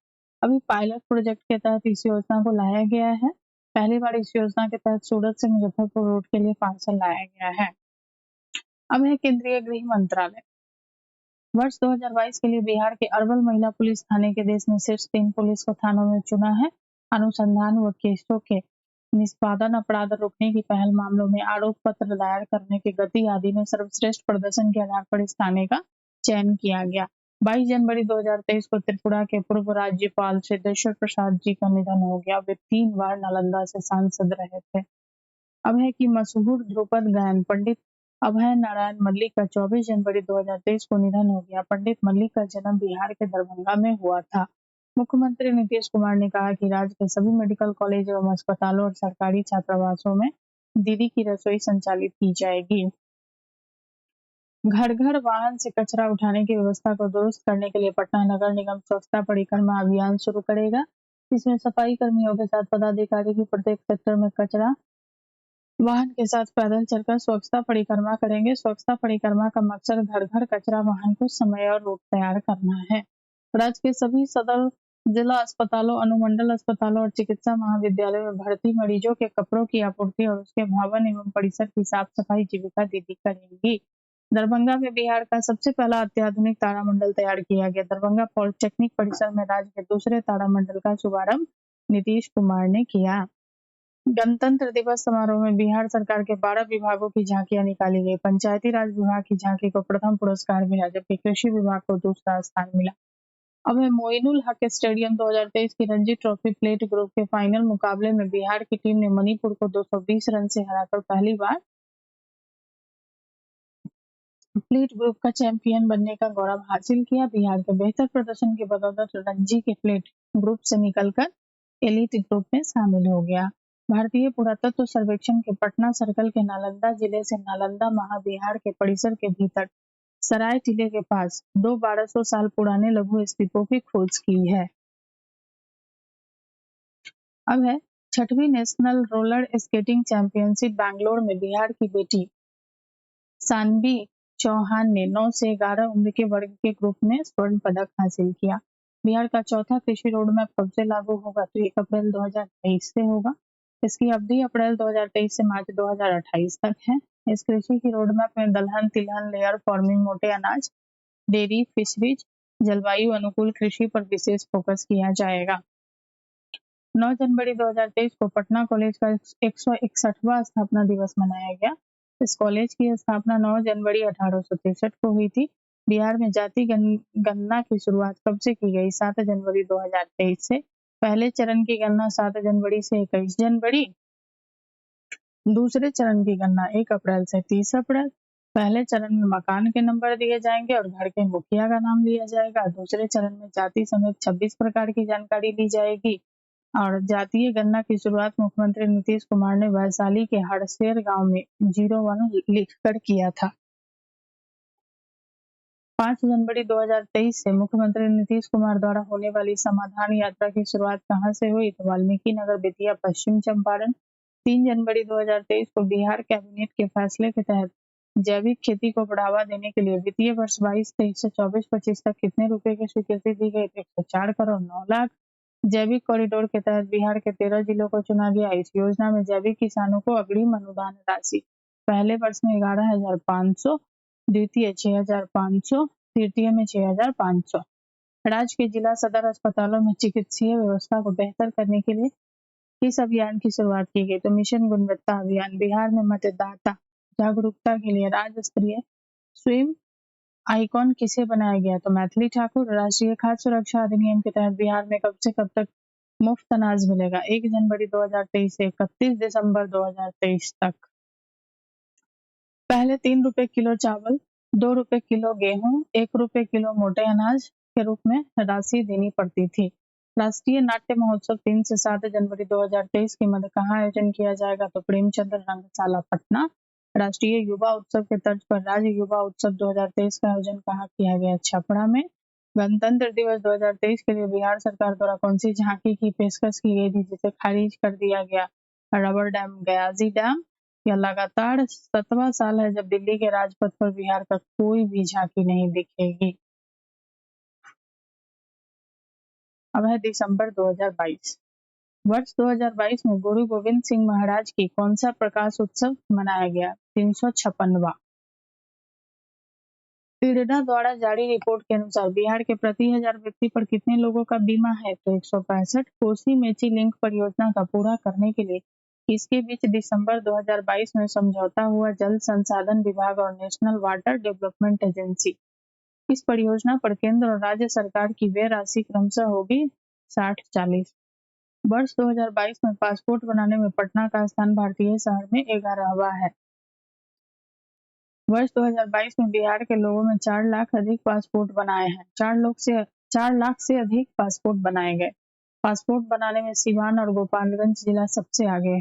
अभी पायलट प्रोजेक्ट के तहत इस योजना को लाया गया है। पहली बार इस योजना के तहत सूरत से मुजफ्फरपुर रोड के लिए पार्सल लाया गया है। अब है केंद्रीय गृह मंत्रालय। वर्ष 2022 के लिए बिहार के अरवल महिला पुलिस थाने के देश में शीर्ष 3 पुलिस को थानों में चुना है। अनुसंधान व केसों के निष्पादन, अपराध रोकने की पहल, मामलों में आरोप पत्र दायर करने की गति आदि में सर्वश्रेष्ठ प्रदर्शन के आधार पर इस थाने का चयन किया गया। 22 जनवरी 2023 को त्रिपुरा के पूर्व राज्यपाल सिद्धेश्वर प्रसाद जी का निधन हो गया। वे 3 बार नालंदा से सांसद रहे थे। अब है कि मशहूर ध्रुपद गायन पंडित अभय नारायण मल्लिक का 24 जनवरी 2023 को निधन हो गया। पंडित मल्लिक का जन्म बिहार के दरभंगा में हुआ था। मुख्यमंत्री नीतीश कुमार ने कहा कि राज्य के सभी मेडिकल कॉलेज एवं अस्पतालों और सरकारी छात्रावासों में दीदी की रसोई संचालित की जाएगी। घर घर वाहन से कचरा उठाने की व्यवस्था को दुरुस्त करने के लिए पटना नगर निगम स्वच्छता परिक्रमा अभियान शुरू करेगा। इसमें सफाई कर्मियों के साथ पदाधिकारी भी प्रत्येक सेक्टर में कचरा वाहन के साथ पैदल चलकर स्वच्छता परिक्रमा करेंगे। स्वच्छता परिक्रमा का मकसद घर घर कचरा वाहन को समय और रूट तैयार करना है। राज्य के सभी सदर जिला अस्पतालों, अनुमंडल अस्पतालों और चिकित्सा महाविद्यालयों में भर्ती मरीजों के कपड़ों की आपूर्ति और उसके भवन एवं परिसर की साफ सफाई जीविका दीदी करेंगी। दरभंगा में बिहार का सबसे पहला अत्याधुनिक तारामंडल तैयार किया गया। दरभंगा पॉलिटेक्निक परिसर में राज्य के दूसरे तारामंडल का शुभारंभ नीतीश कुमार ने किया। गणतंत्र दिवस समारोह में बिहार सरकार के 12 विभागों की झांकियां निकाली गई। पंचायती राज विभाग की झांकी को प्रथम पुरस्कार मिला, जबकि कृषि विभाग को दूसरा स्थान मिला। अब है मोइनुल हक स्टेडियम 2023 की रणजी ट्रॉफी प्लेट ग्रुप के फाइनल मुकाबले में बिहार की टीम ने मणिपुर को 220 रन से हराकर पहली बार प्लेट ग्रुप का चैंपियन बनने का गौरव हासिल किया। बिहार के बेहतर प्रदर्शन की बदौलत रणजी के प्लेट ग्रुप से निकलकर एलीट ग्रुप में शामिल हो गया। भारतीय पुरातत्व सर्वेक्षण के पटना सर्कल के नालंदा जिले से नालंदा महाविहार के परिसर के भीतर सराय टीले के पास 1200 साल पुराने लघु स्तूपों की खोज की है। अब है 6वीं national roller skating championship Bangalore में बिहार की बेटी सानवी चौहान ने 9 से 11 उम्र के वर्ग के ग्रुप में स्वर्ण पदक हासिल किया। बिहार का चौथा कृषि रोड मैप कब से लागू होगा? तो 1 अप्रैल 2023 से होगा। इसकी अवधि अप्रैल 2023 से मार्च 2028 तक है। इस कृषि की रोड मैप में दलहन, तिलहन, लेयर फार्मिंग, मोटे अनाज, डेयरी, फिशरीज, जलवायु अनुकूल कृषि पर विशेष फोकस किया जाएगा। 9 जनवरी 2023 को पटना कॉलेज का 161वां स्थापना दिवस मनाया गया। इस कॉलेज की स्थापना 9 जनवरी 1863 को हुई थी। बिहार में जाति गणना की शुरुआत कब से की गई? 7 जनवरी 2023 से। पहले चरण की गणना 7 जनवरी से 21 जनवरी, दूसरे चरण की गणना 1 अप्रैल से 30 अप्रैल, पहले चरण में मकान के नंबर दिए जाएंगे और घर के मुखिया का नाम लिया जाएगा। दूसरे चरण में जाति समेत 26 प्रकार की जानकारी दी जाएगी। और जातीय गणना की शुरुआत मुख्यमंत्री नीतीश कुमार ने वैशाली के हड़सेर गांव में 01 लिखकर किया था। 5 जनवरी 2023 से मुख्यमंत्री नीतीश कुमार द्वारा होने वाली समाधान यात्रा की शुरुआत कहां से हुई? तो वाल्मीकि नगर बेतिया पश्चिम चंपारण। 3 जनवरी 2023 को बिहार कैबिनेट के फैसले के तहत जैविक खेती को बढ़ावा देने के लिए वित्तीय वर्ष 22-23 से 24-25 तक कितने रुपए की स्वीकृति दी गई? 104 करोड़ 9 लाख। जैविक कॉरिडोर के तहत बिहार के 13 जिलों को चुना गया। इस योजना में जैविक किसानों को अग्रिम अनुदान राशि पहले वर्ष में 11,500, द्वितीय 6,500, तृतीय में 6,500। राज्य के जिला सदर अस्पतालों में चिकित्सीय व्यवस्था को बेहतर करने के लिए किस अभियान की शुरुआत की गई? तो मिशन गुणवत्ता अभियान। बिहार में मतदाता जागरूकता के लिए राज्य स्तरीय स्विम आइकॉन किसे बनाया गया? तो मैथिली ठाकुर। राष्ट्रीय खाद्य सुरक्षा अधिनियम के तहत बिहार में कब से कब तक मुफ्त अनाज मिलेगा? 1 जनवरी 2023 से 31 दिसंबर 2023 तक। पहले 3 रुपए किलो चावल, 2 रुपए किलो गेहूं, 1 रुपए किलो मोटे अनाज के रूप में राशि देनी पड़ती थी। राष्ट्रीय नाट्य महोत्सव 3 से 7 जनवरी 2023 के मध्य कहाँ आयोजन किया जाएगा? तो प्रेमचंद्र रंगशाला पटना। राष्ट्रीय युवा उत्सव के तर्ज पर राज्य युवा उत्सव 2023 का आयोजन कहाँ किया गया? छपरा में। गणतंत्र दिवस 2023 के लिए बिहार सरकार द्वारा कौन सी झांकी की पेशकश की गई थी जिसे खारिज कर दिया गया? Rubber dam, Gayaji dam. यह लगातार 7वां साल है जब दिल्ली के राजपथ पर बिहार का कोई भी झांकी नहीं दिखेगी। अब है दिसंबर 2022। वर्ष 2022 में गुरु गोविंद सिंह महाराज की कौन सा प्रकाश उत्सव मनाया गया? 356वां। इरडा द्वारा जारी रिपोर्ट के अनुसार बिहार के प्रति 1000 व्यक्ति पर कितने लोगों का बीमा है? तो 165। कोसी मेची लिंक परियोजना का पूरा करने के लिए इसके बीच दिसंबर 2022 में समझौता हुआ जल संसाधन विभाग और नेशनल वाटर डेवलपमेंट एजेंसी। इस परियोजना पर केंद्र और राज्य सरकार की व्यय राशि क्रमशः होगी 60-40। वर्ष 2022 में पासपोर्ट बनाने में पटना का स्थान भारतीय शहर में 11वां है। वर्ष 2022 में बिहार के लोगों में 4 लाख अधिक पासपोर्ट बनाए हैं। 4 लाख से अधिक पासपोर्ट बनाए गए। पासपोर्ट बनाने में सिवान और गोपालगंज जिला सबसे आगे है।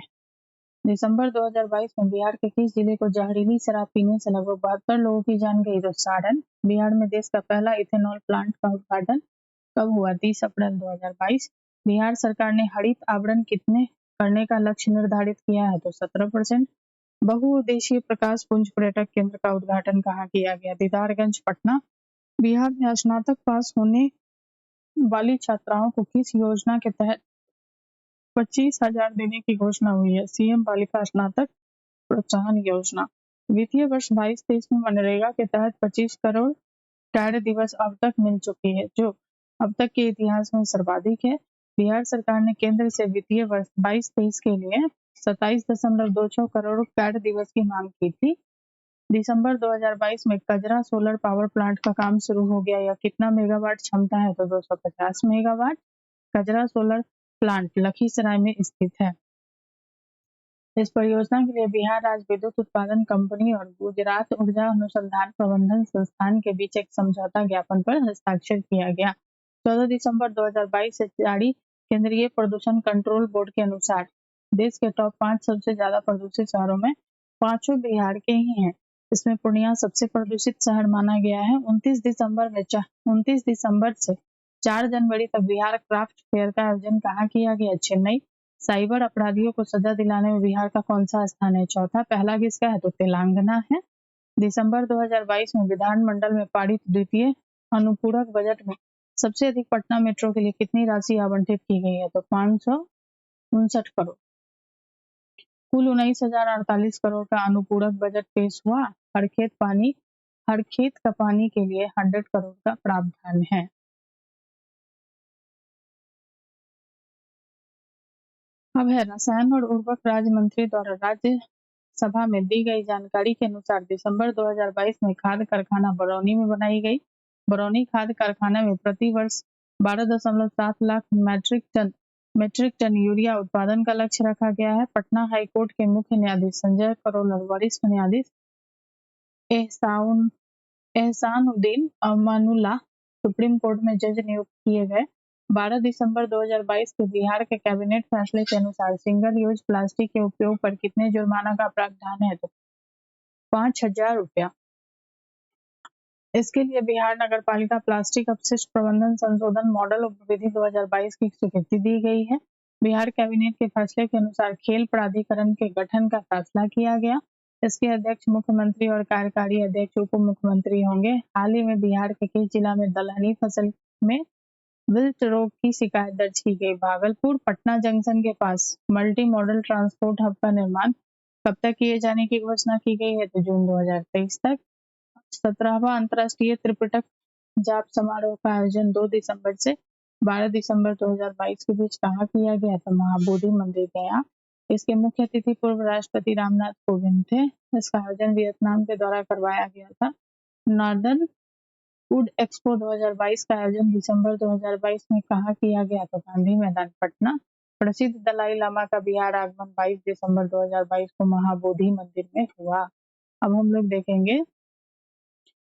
दिसंबर 2022 में बिहार के किस जिले को जहरीली शराब पीने से लगभग 72 लोगों की जान गई? तो सारण। बिहार में देश का पहला इथेनॉल प्लांट का उद्घाटन कब हुआ? 30 अप्रैल 2022। बिहार सरकार ने हरित आवरण कितने करने का लक्ष्य निर्धारित किया है? तो 17%। बहुउद्देशीय प्रकाश पुंज पर्यटक केंद्र का उद्घाटन कहाँ किया गया? दीदारगंज, पटना। बिहार में स्नातक पास होने वाली छात्राओं को किस योजना के तहत 25,000 देने की घोषणा हुई है? सीएम बालिका स्नातक प्रोत्साहन योजना। वित्तीय वर्ष 22-23 में मनरेगा के तहत 25 करोड़ कार्य दिवस अब तक मिल चुकी है, जो अब तक के इतिहास में सर्वाधिक है। बिहार सरकार ने केंद्र से वित्तीय वर्ष 22-23 के लिए 27.26 करोड़ कार्य दिवस की मांग की थी। दिसंबर 2022 में कजरा सोलर पावर प्लांट का काम शुरू हो गया। यह कितना मेगावाट क्षमता है? तो 250 मेगावाट। कजरा सोलर प्लांट लखीसराय में स्थित है। इस परियोजना के लिए बिहार राज्य विद्युत उत्पादन कंपनी और गुजरात ऊर्जा अनुसंधान प्रबंधन संस्थान के बीच एक समझौता ज्ञापन पर हस्ताक्षर किया गया। 14 दिसंबर 2022 से जारी केंद्रीय प्रदूषण कंट्रोल बोर्ड के अनुसार देश के टॉप 5 सबसे ज्यादा प्रदूषित शहरों में पांचों बिहार के ही हैं। इसमें पूर्णिया सबसे प्रदूषित शहर माना गया है। 29 दिसंबर से 4 जनवरी तक बिहार क्राफ्ट फेयर का आयोजन कहाँ किया गया? चेन्नई। साइबर अपराधियों को सजा दिलाने में बिहार का कौन सा स्थान है? चौथा। पहला किसका है? तो तेलंगाना है। दिसंबर 2022 में विधानमंडल में पारित द्वितीय अनुपूरक बजट में सबसे अधिक पटना मेट्रो के लिए कितनी राशि आवंटित की गई है? तो 559 करोड़। कुल 19,048 करोड़ का अनुपूरक बजट पेश हुआ। हर खेत का पानी के लिए 100 करोड़ का प्रावधान है। अब है रसायन और उर्वरक राज्य मंत्री द्वारा राज्य सभा में दी गई जानकारी के अनुसार दिसंबर 2022 में खाद कारखाना बरौनी में बनाई गई। बरौनी खाद कारखाना में प्रति वर्ष 12.7 लाख मीट्रिक टन यूरिया उत्पादन का लक्ष्य रखा गया है। पटना हाईकोर्ट के मुख्य न्यायाधीश संजय करोल और वरिष्ठ न्यायाधीश एहसान एहसानुद्दीन अमानुल्लाह सुप्रीम कोर्ट में जज नियुक्त किए गए। 12 दिसंबर 2022 के बिहार के कैबिनेट फैसले के अनुसार सिंगल यूज प्लास्टिक के उपयोग पर कितने जुर्माना का प्रावधान है? तो 5,000 रुपया। इसके लिए बिहार नगर पालिका प्लास्टिक अपशिष्ट प्रबंधन संशोधन मॉडल विधि 2022 की स्वीकृति दी गई है। बिहार कैबिनेट के फैसले के अनुसार खेल प्राधिकरण के गठन का फैसला किया गया। इसके अध्यक्ष मुख्यमंत्री और कार्यकारी अध्यक्ष उप मुख्यमंत्री होंगे। हाल ही में बिहार के किस जिला में दलहनी फसल में विल्ट रोग की शिकायत दर्ज की गई? भागलपुर। पटना जंक्शन के पास मल्टी मॉडल ट्रांसपोर्ट हब का निर्माण कब तक किए जाने की घोषणा की गई है? तो जून 2023 तक। 17वां अंतर्राष्ट्रीय त्रिपिटक जाप समारोह का आयोजन 2 दिसंबर से 12 दिसंबर 2022 के बीच कहाँ किया गया? तो महाबोधि मंदिर गया। इसके मुख्य अतिथि पूर्व राष्ट्रपति रामनाथ कोविंद थे। इसका आयोजन वियतनाम के द्वारा करवाया गया था। नॉर्दर्न फूड एक्सपो 2022 का आयोजन दिसंबर 2022 में कहाँ किया गया? तो गांधी मैदान पटना। प्रसिद्ध दलाई लामा का बिहार आगमन 22 दिसंबर 2022 को महाबोधि मंदिर में हुआ। अब हम लोग देखेंगे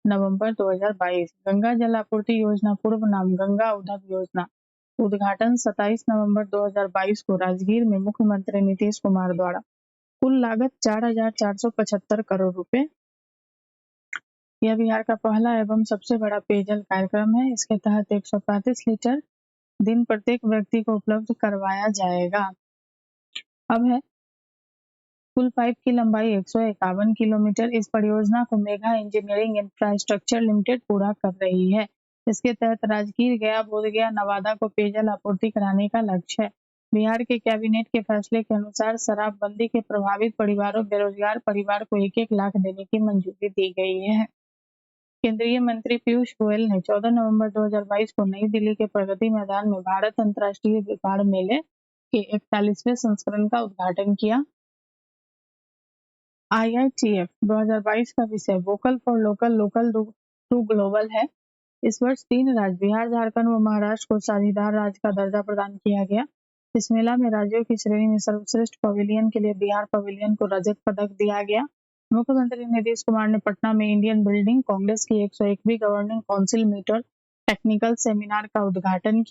नवंबर 2022 गंगा जल आपूर्ति योजना पूर्व नाम गंगा उद्धव योजना उद्घाटन 27 नवंबर 2022 को राजगीर में मुख्यमंत्री नीतीश कुमार द्वारा। कुल लागत 4,475 करोड़ रुपए। यह बिहार का पहला एवं सबसे बड़ा पेयजल कार्यक्रम है। इसके तहत 135 लीटर दिन प्रत्येक व्यक्ति को उपलब्ध करवाया जाएगा। अब है कुल पाइप की लंबाई 151 किलोमीटर। इस परियोजना को मेगा इंजीनियरिंग इंफ्रास्ट्रक्चर लिमिटेड पूरा कर रही है। इसके तहत राजगीर गया बोधगया नवादा को पेयजल आपूर्ति कराने का लक्ष्य है। बिहार के कैबिनेट के फैसले के अनुसार शराबबंदी के प्रभावित परिवारों बेरोजगार परिवार को 1-1 लाख देने की मंजूरी दी गई है। केंद्रीय मंत्री पीयूष गोयल ने 14 नवंबर 2022 को नई दिल्ली के प्रगति मैदान में भारत अंतर्राष्ट्रीय व्यापार मेले के 41वें संस्करण का उद्घाटन किया। IITF 2022 का विषय vocal for local local to global है। इस वर्ष 3 राज्य बिहार झारखंड व महाराष्ट्र को साझेदार राज्य का दर्जा प्रदान किया गया। इस मेला में राज्यों की श्रेणी में सर्वश्रेष्ठ पवेलियन के लिए बिहार पवेलियन को रजत पदक दिया गया। मुख्यमंत्री नीतीश कुमार ने पटना में इंडियन बिल्डिंग कांग्रेस की 101वीं governing council metre technical seminar का उद्घाटन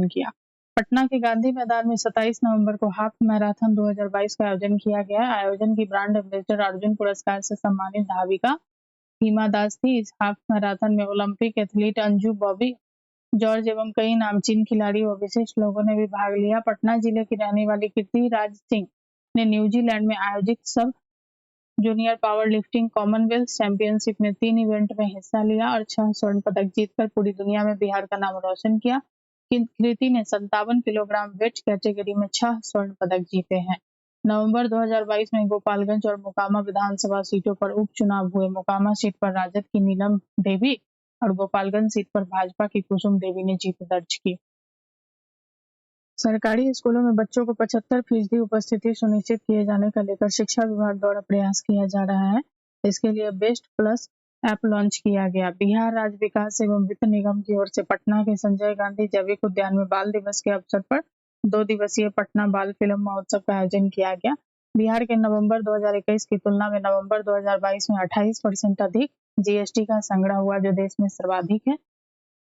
किया। पटना के गांधी मैदान में 27 नवंबर को हाफ मैराथन 2022 का आयोजन किया गया। आयोजन की ब्रांड एम्बेसडर अर्जुन पुरस्कार से सम्मानित धाविका हिमा दास थी। इस हाफ मैराथन में Olympic athlete Anju Bobby George एवं कई नामचीन खिलाड़ी व विशिष्ट लोगों ने भी भाग लिया। पटना जिले की रहने वाली कीर्ति राज सिंह ने न्यूजीलैंड में आयोजित सब junior power lifting Commonwealth championship में 3 इवेंट में हिस्सा लिया और 6 स्वर्ण पदक जीतकर पूरी दुनिया में बिहार का नाम रोशन किया। कीर्ति ने 57 किलोग्राम वेट कैटेगरी में 6 स्वर्ण पदक जीते हैं। नवंबर 2022 में गोपालगंज और मोकामा विधानसभा सीटों पर उपचुनाव हुए। मोकामा सीट पर राजद की नीलम देवी और गोपालगंज सीट पर भाजपा की कुसुम देवी ने जीत दर्ज की। सरकारी स्कूलों में बच्चों को 75% उपस्थिति सुनिश्चित किए जाने का लेकर शिक्षा विभाग द्वारा प्रयास किया जा रहा है। इसके लिए बेस्ट प्लस ऐप लॉन्च किया गया। बिहार राज्य विकास एवं वित्त निगम की ओर से पटना के संजय गांधी जैविक उद्यान में बाल दिवस के अवसर पर 2 दिवसीय पटना बाल फिल्म महोत्सव का आयोजन किया गया। बिहार के नवंबर 2021 की तुलना में नवंबर 2022 में 28% अधिक GST का संग्रह हुआ, जो देश में सर्वाधिक है।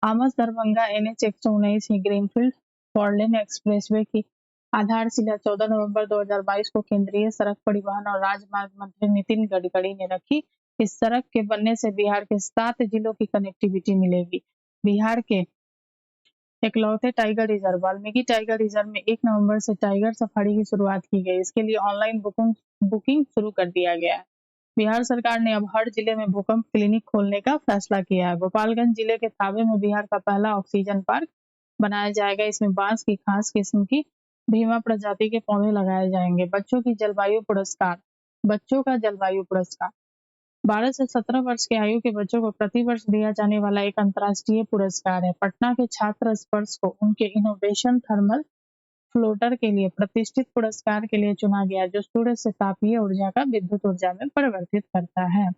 आमस दरभंगा NH 119 ही ग्रीनफील्ड फोरलेन एक्सप्रेसवे की आधारशिला 14 नवंबर 2022 को केंद्रीय सड़क परिवहन और राजमार्ग मंत्री नितिन गडकरी ने रखी। इस सड़क के बनने से बिहार के 7 जिलों की कनेक्टिविटी मिलेगी। बिहार के इकलौते tiger reserve Valmiki tiger reserve में 1 नवंबर से टाइगर सफारी की शुरुआत की गई। इसके लिए ऑनलाइन बुकिंग शुरू कर दिया गया है। बिहार सरकार ने अब हर जिले में भूकंप क्लिनिक खोलने का फैसला किया है। गोपालगंज जिले के थावे में बिहार का पहला ऑक्सीजन पार्क बनाया जाएगा। इसमें बांस की खास किस्म की भीमा प्रजाति के पौधे लगाए जाएंगे। बच्चों का जलवायु पुरस्कार 12 से 17 वर्ष की आयु के बच्चों को प्रतिवर्ष दिया जाने वाला एक अंतर्राष्ट्रीय पुरस्कार है। पटना के छात्र स्पर्श को उनके इनोवेशन थर्मल फ्लोटर के लिए प्रतिष्ठित पुरस्कार के लिए चुना गया, जो सूर्य से तापीय ऊर्जा का विद्युत ऊर्जा में परिवर्तित करता है।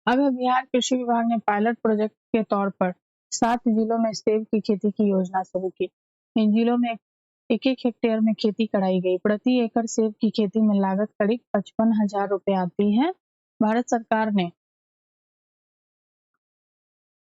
अब बिहार कृषि विभाग ने पायलट प्रोजेक्ट के तौर पर 7 जिलों में सेब की खेती की योजना शुरू की। इन जिलों में एक-एक हेक्टेयर में खेती कराई गई। प्रति एकड़ सेब की खेती में लागत करीब 55,000 रुपए आती है। भारत सरकार ने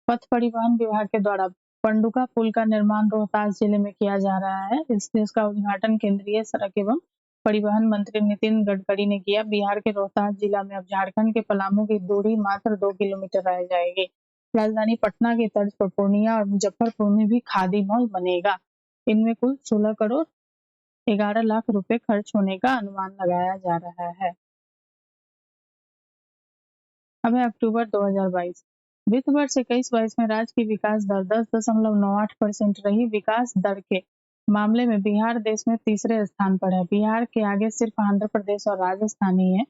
पथ परिवहन विभाग के द्वारा पंडुका पुल का निर्माण रोहतास जिले में किया जा रहा है। इसका उद्घाटन केंद्रीय सड़क एवं परिवहन मंत्री नितिन गडकरी ने किया। बिहार के रोहतास जिला में अब झारखंड के पलामू की दूरी मात्र 2 किलोमीटर रह जाएगी। राजधानी पटना की तर्ज पर पूर्णिया और मुजफ्फरपुर में भी खादी मॉल बनेगा। इनमें कुल 16 करोड़ 11 लाख रुपए खर्च होने का अनुमान लगाया जा रहा है। अब है अक्टूबर 2022। वित्त वर्ष 21-22 में राज्य की विकास दर 10.98% रही। विकास दर के मामले में बिहार देश में तीसरे स्थान पर है। बिहार के आगे सिर्फ आंध्र प्रदेश और राजस्थान ही है।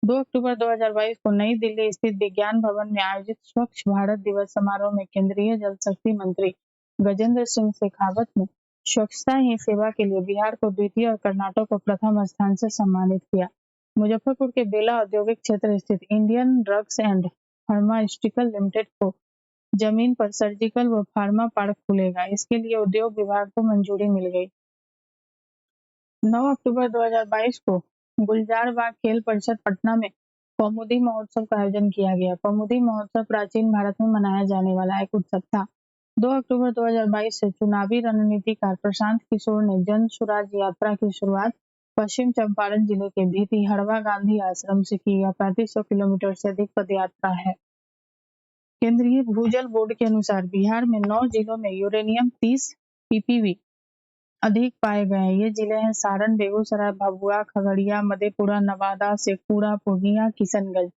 2 अक्टूबर 2022 को नई दिल्ली स्थित विज्ञान भवन में आयोजित स्वच्छ भारत दिवस समारोह में केंद्रीय जल शक्ति मंत्री गजेंद्र सिंह शेखावत ने स्वच्छता ही सेवा के लिए बिहार को द्वितीय और कर्नाटक को प्रथम स्थान से सम्मानित किया। मुजफ्फरपुर के बेला औद्योगिक क्षेत्र स्थित Indian drugs and pharmaceutical limited को जमीन पर सर्जिकल व फार्मा पार्क खुलेगा। इसके लिए उद्योग विभाग को मंजूरी मिल गई। 9 अक्टूबर 2022 को गुलजार बाग खेल परिषद पटना में कौमुदी महोत्सव का आयोजन किया गया। कौमुदी महोत्सव प्राचीन भारत में मनाया जाने वाला एक उत्सव था। 2 अक्टूबर 2022 से चुनावी रणनीतिकार प्रशांत किशोर ने जन सुराज यात्रा की शुरुआत पश्चिम चंपारण जिले के भितिहरवा गांधी आश्रम से की। यह 3500 किलोमीटर से अधिक पद यात्रा है। केंद्रीय भूजल बोर्ड के अनुसार बिहार में 9 जिलों में यूरेनियम 30 ppb अधिक पाए गए हैं। ये जिले हैं सारण, बेगूसराय, भभुआ, खगड़िया, मधेपुरा, नवादा, शेखपुरा, पूर्णिया, किशनगंज।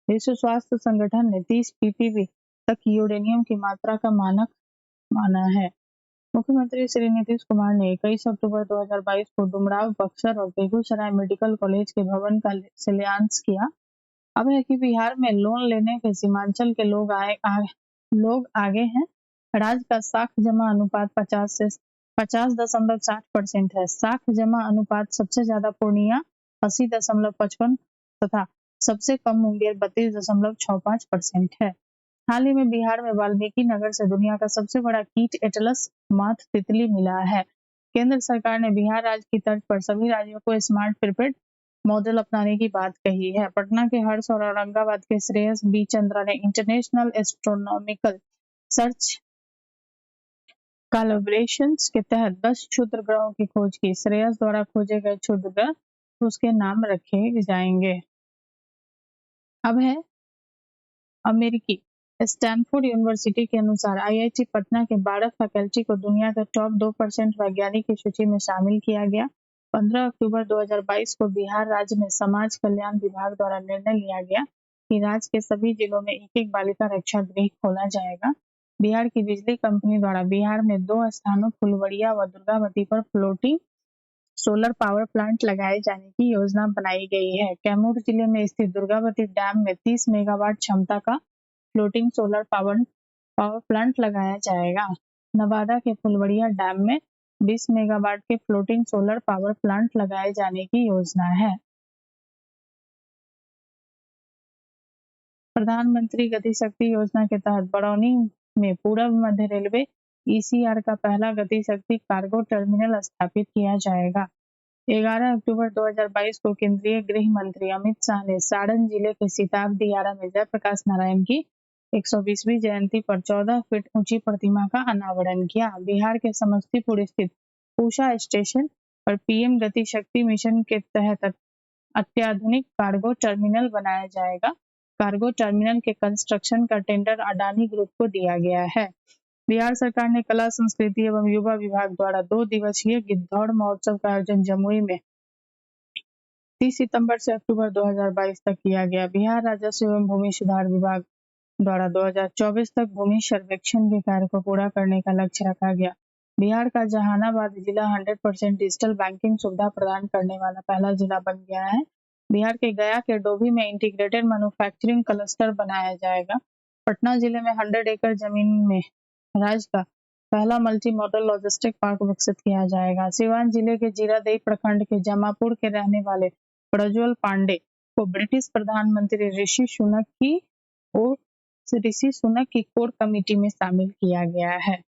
विश्व स्वास्थ्य संगठन ने 30 ppb तक यूरेनियम की मात्रा का मानक माना है। मुख्यमंत्री श्री नीतीश कुमार ने 21 अक्टूबर 2022 को डुमराव, बक्सर और बेगूसराय मेडिकल कॉलेज के भवन का शिलान्यास किया। अब है कि बिहार में लोन लेने के सीमांचल के लोग आगे हैं। राज्य का साख जमा अनुपात 50.60% है। साख जमा अनुपात सबसे ज्यादा पूर्णिया 80.55 तथा सबसे कम मुंगेर 32.65% है। हाल ही में बिहार में वाल्मीकि नगर से दुनिया का सबसे बड़ा कीट एटलस माथ तितली मिला है। केंद्र सरकार ने बिहार राज्य की तर्ज पर सभी राज्यों को स्मार्ट प्रीपेड मॉडल अपनाने की बात कही है। पटना के हर्ष और औरंगाबाद के श्रेयस बी चंद्रा ने इंटरनेशनल एस्ट्रोनॉमिकल सर्च कोलैबोरेशंस के तहत 10 क्षुद्र ग्रहों की खोज की। श्रेयस द्वारा खोजे गए क्षुद्र ग्रह उसके नाम रखे जाएंगे। अब है अमेरिकी स्टैनफोर्ड यूनिवर्सिटी के अनुसार आईआईटी पटना के 12 फैकल्टी को दुनिया के टॉप 2% वैज्ञानिक की सूची में शामिल किया गया। 15 अक्टूबर 2022 को बिहार राज्य में समाज कल्याण विभाग द्वारा निर्णय लिया गया कि राज्य के सभी जिलों में एक बालिका रक्षा गृह खोला जाएगा। बिहार की बिजली कंपनी द्वारा बिहार में 2 स्थानों फुलवड़िया व दुर्गावती पर फ्लोटिंग सोलर पावर प्लांट लगाए जाने की योजना बनाई गई है। कैमूर जिले में स्थित दुर्गावती डैम में 30 मेगावाट क्षमता का फ्लोटिंग सोलर पावर प्लांट लगाया जाएगा। नवादा के फुलवड़िया डैम में 20 मेगावाट के फ्लोटिंग सोलर पावर प्लांट लगाए जाने की योजना है। प्रधानमंत्री गति शक्ति योजना के तहत बरौनी में पूर्व मध्य रेलवे ईसीआर का पहला गति शक्ति कार्गो टर्मिनल स्थापित किया जाएगा। 11 अक्टूबर 2022 को केंद्रीय गृह मंत्री अमित शाह ने सारण जिले के सिताब दियारा में जयप्रकाश नारायण की 120वीं जयंती पर 14 फीट ऊंची प्रतिमा का अनावरण किया। बिहार के समस्तीपुर स्थित पूसा स्टेशन पर पीएम गति शक्ति मिशन के तहत अत्याधुनिक कार्गो टर्मिनल बनाया जाएगा। कार्गो टर्मिनल के कंस्ट्रक्शन का टेंडर अडानी ग्रुप को दिया गया है। बिहार सरकार ने कला संस्कृति एवं युवा विभाग द्वारा 2 दिवसीय गिद्धौड़ महोत्सव का आयोजन जमुई में 30 सितंबर से अक्टूबर 2022 तक किया गया। बिहार राजस्व एवं भूमि सुधार विभाग द्वारा 2024 तक भूमि सर्वेक्षण के कार्य को पूरा करने का लक्ष्य रखा गया। बिहार का जहानाबाद जिला 100% डिजिटल बैंकिंग सुविधा प्रदान करने वाला पहला जिला बन गया है। बिहार के गया के डोभी में इंटीग्रेटेड मैन्युफैक्चरिंग क्लस्टर बनाया जाएगा। पटना जिले में 100 एकड़ जमीन में राज्य का पहला मल्टी मॉडल लॉजिस्टिक पार्क विकसित किया जाएगा। सिवान जिले के जीरादेई प्रखंड के जमापुर के रहने वाले प्रज्वल पांडे को ब्रिटिश प्रधानमंत्री ऋषि सुनक की कोर कमेटी में शामिल किया गया है।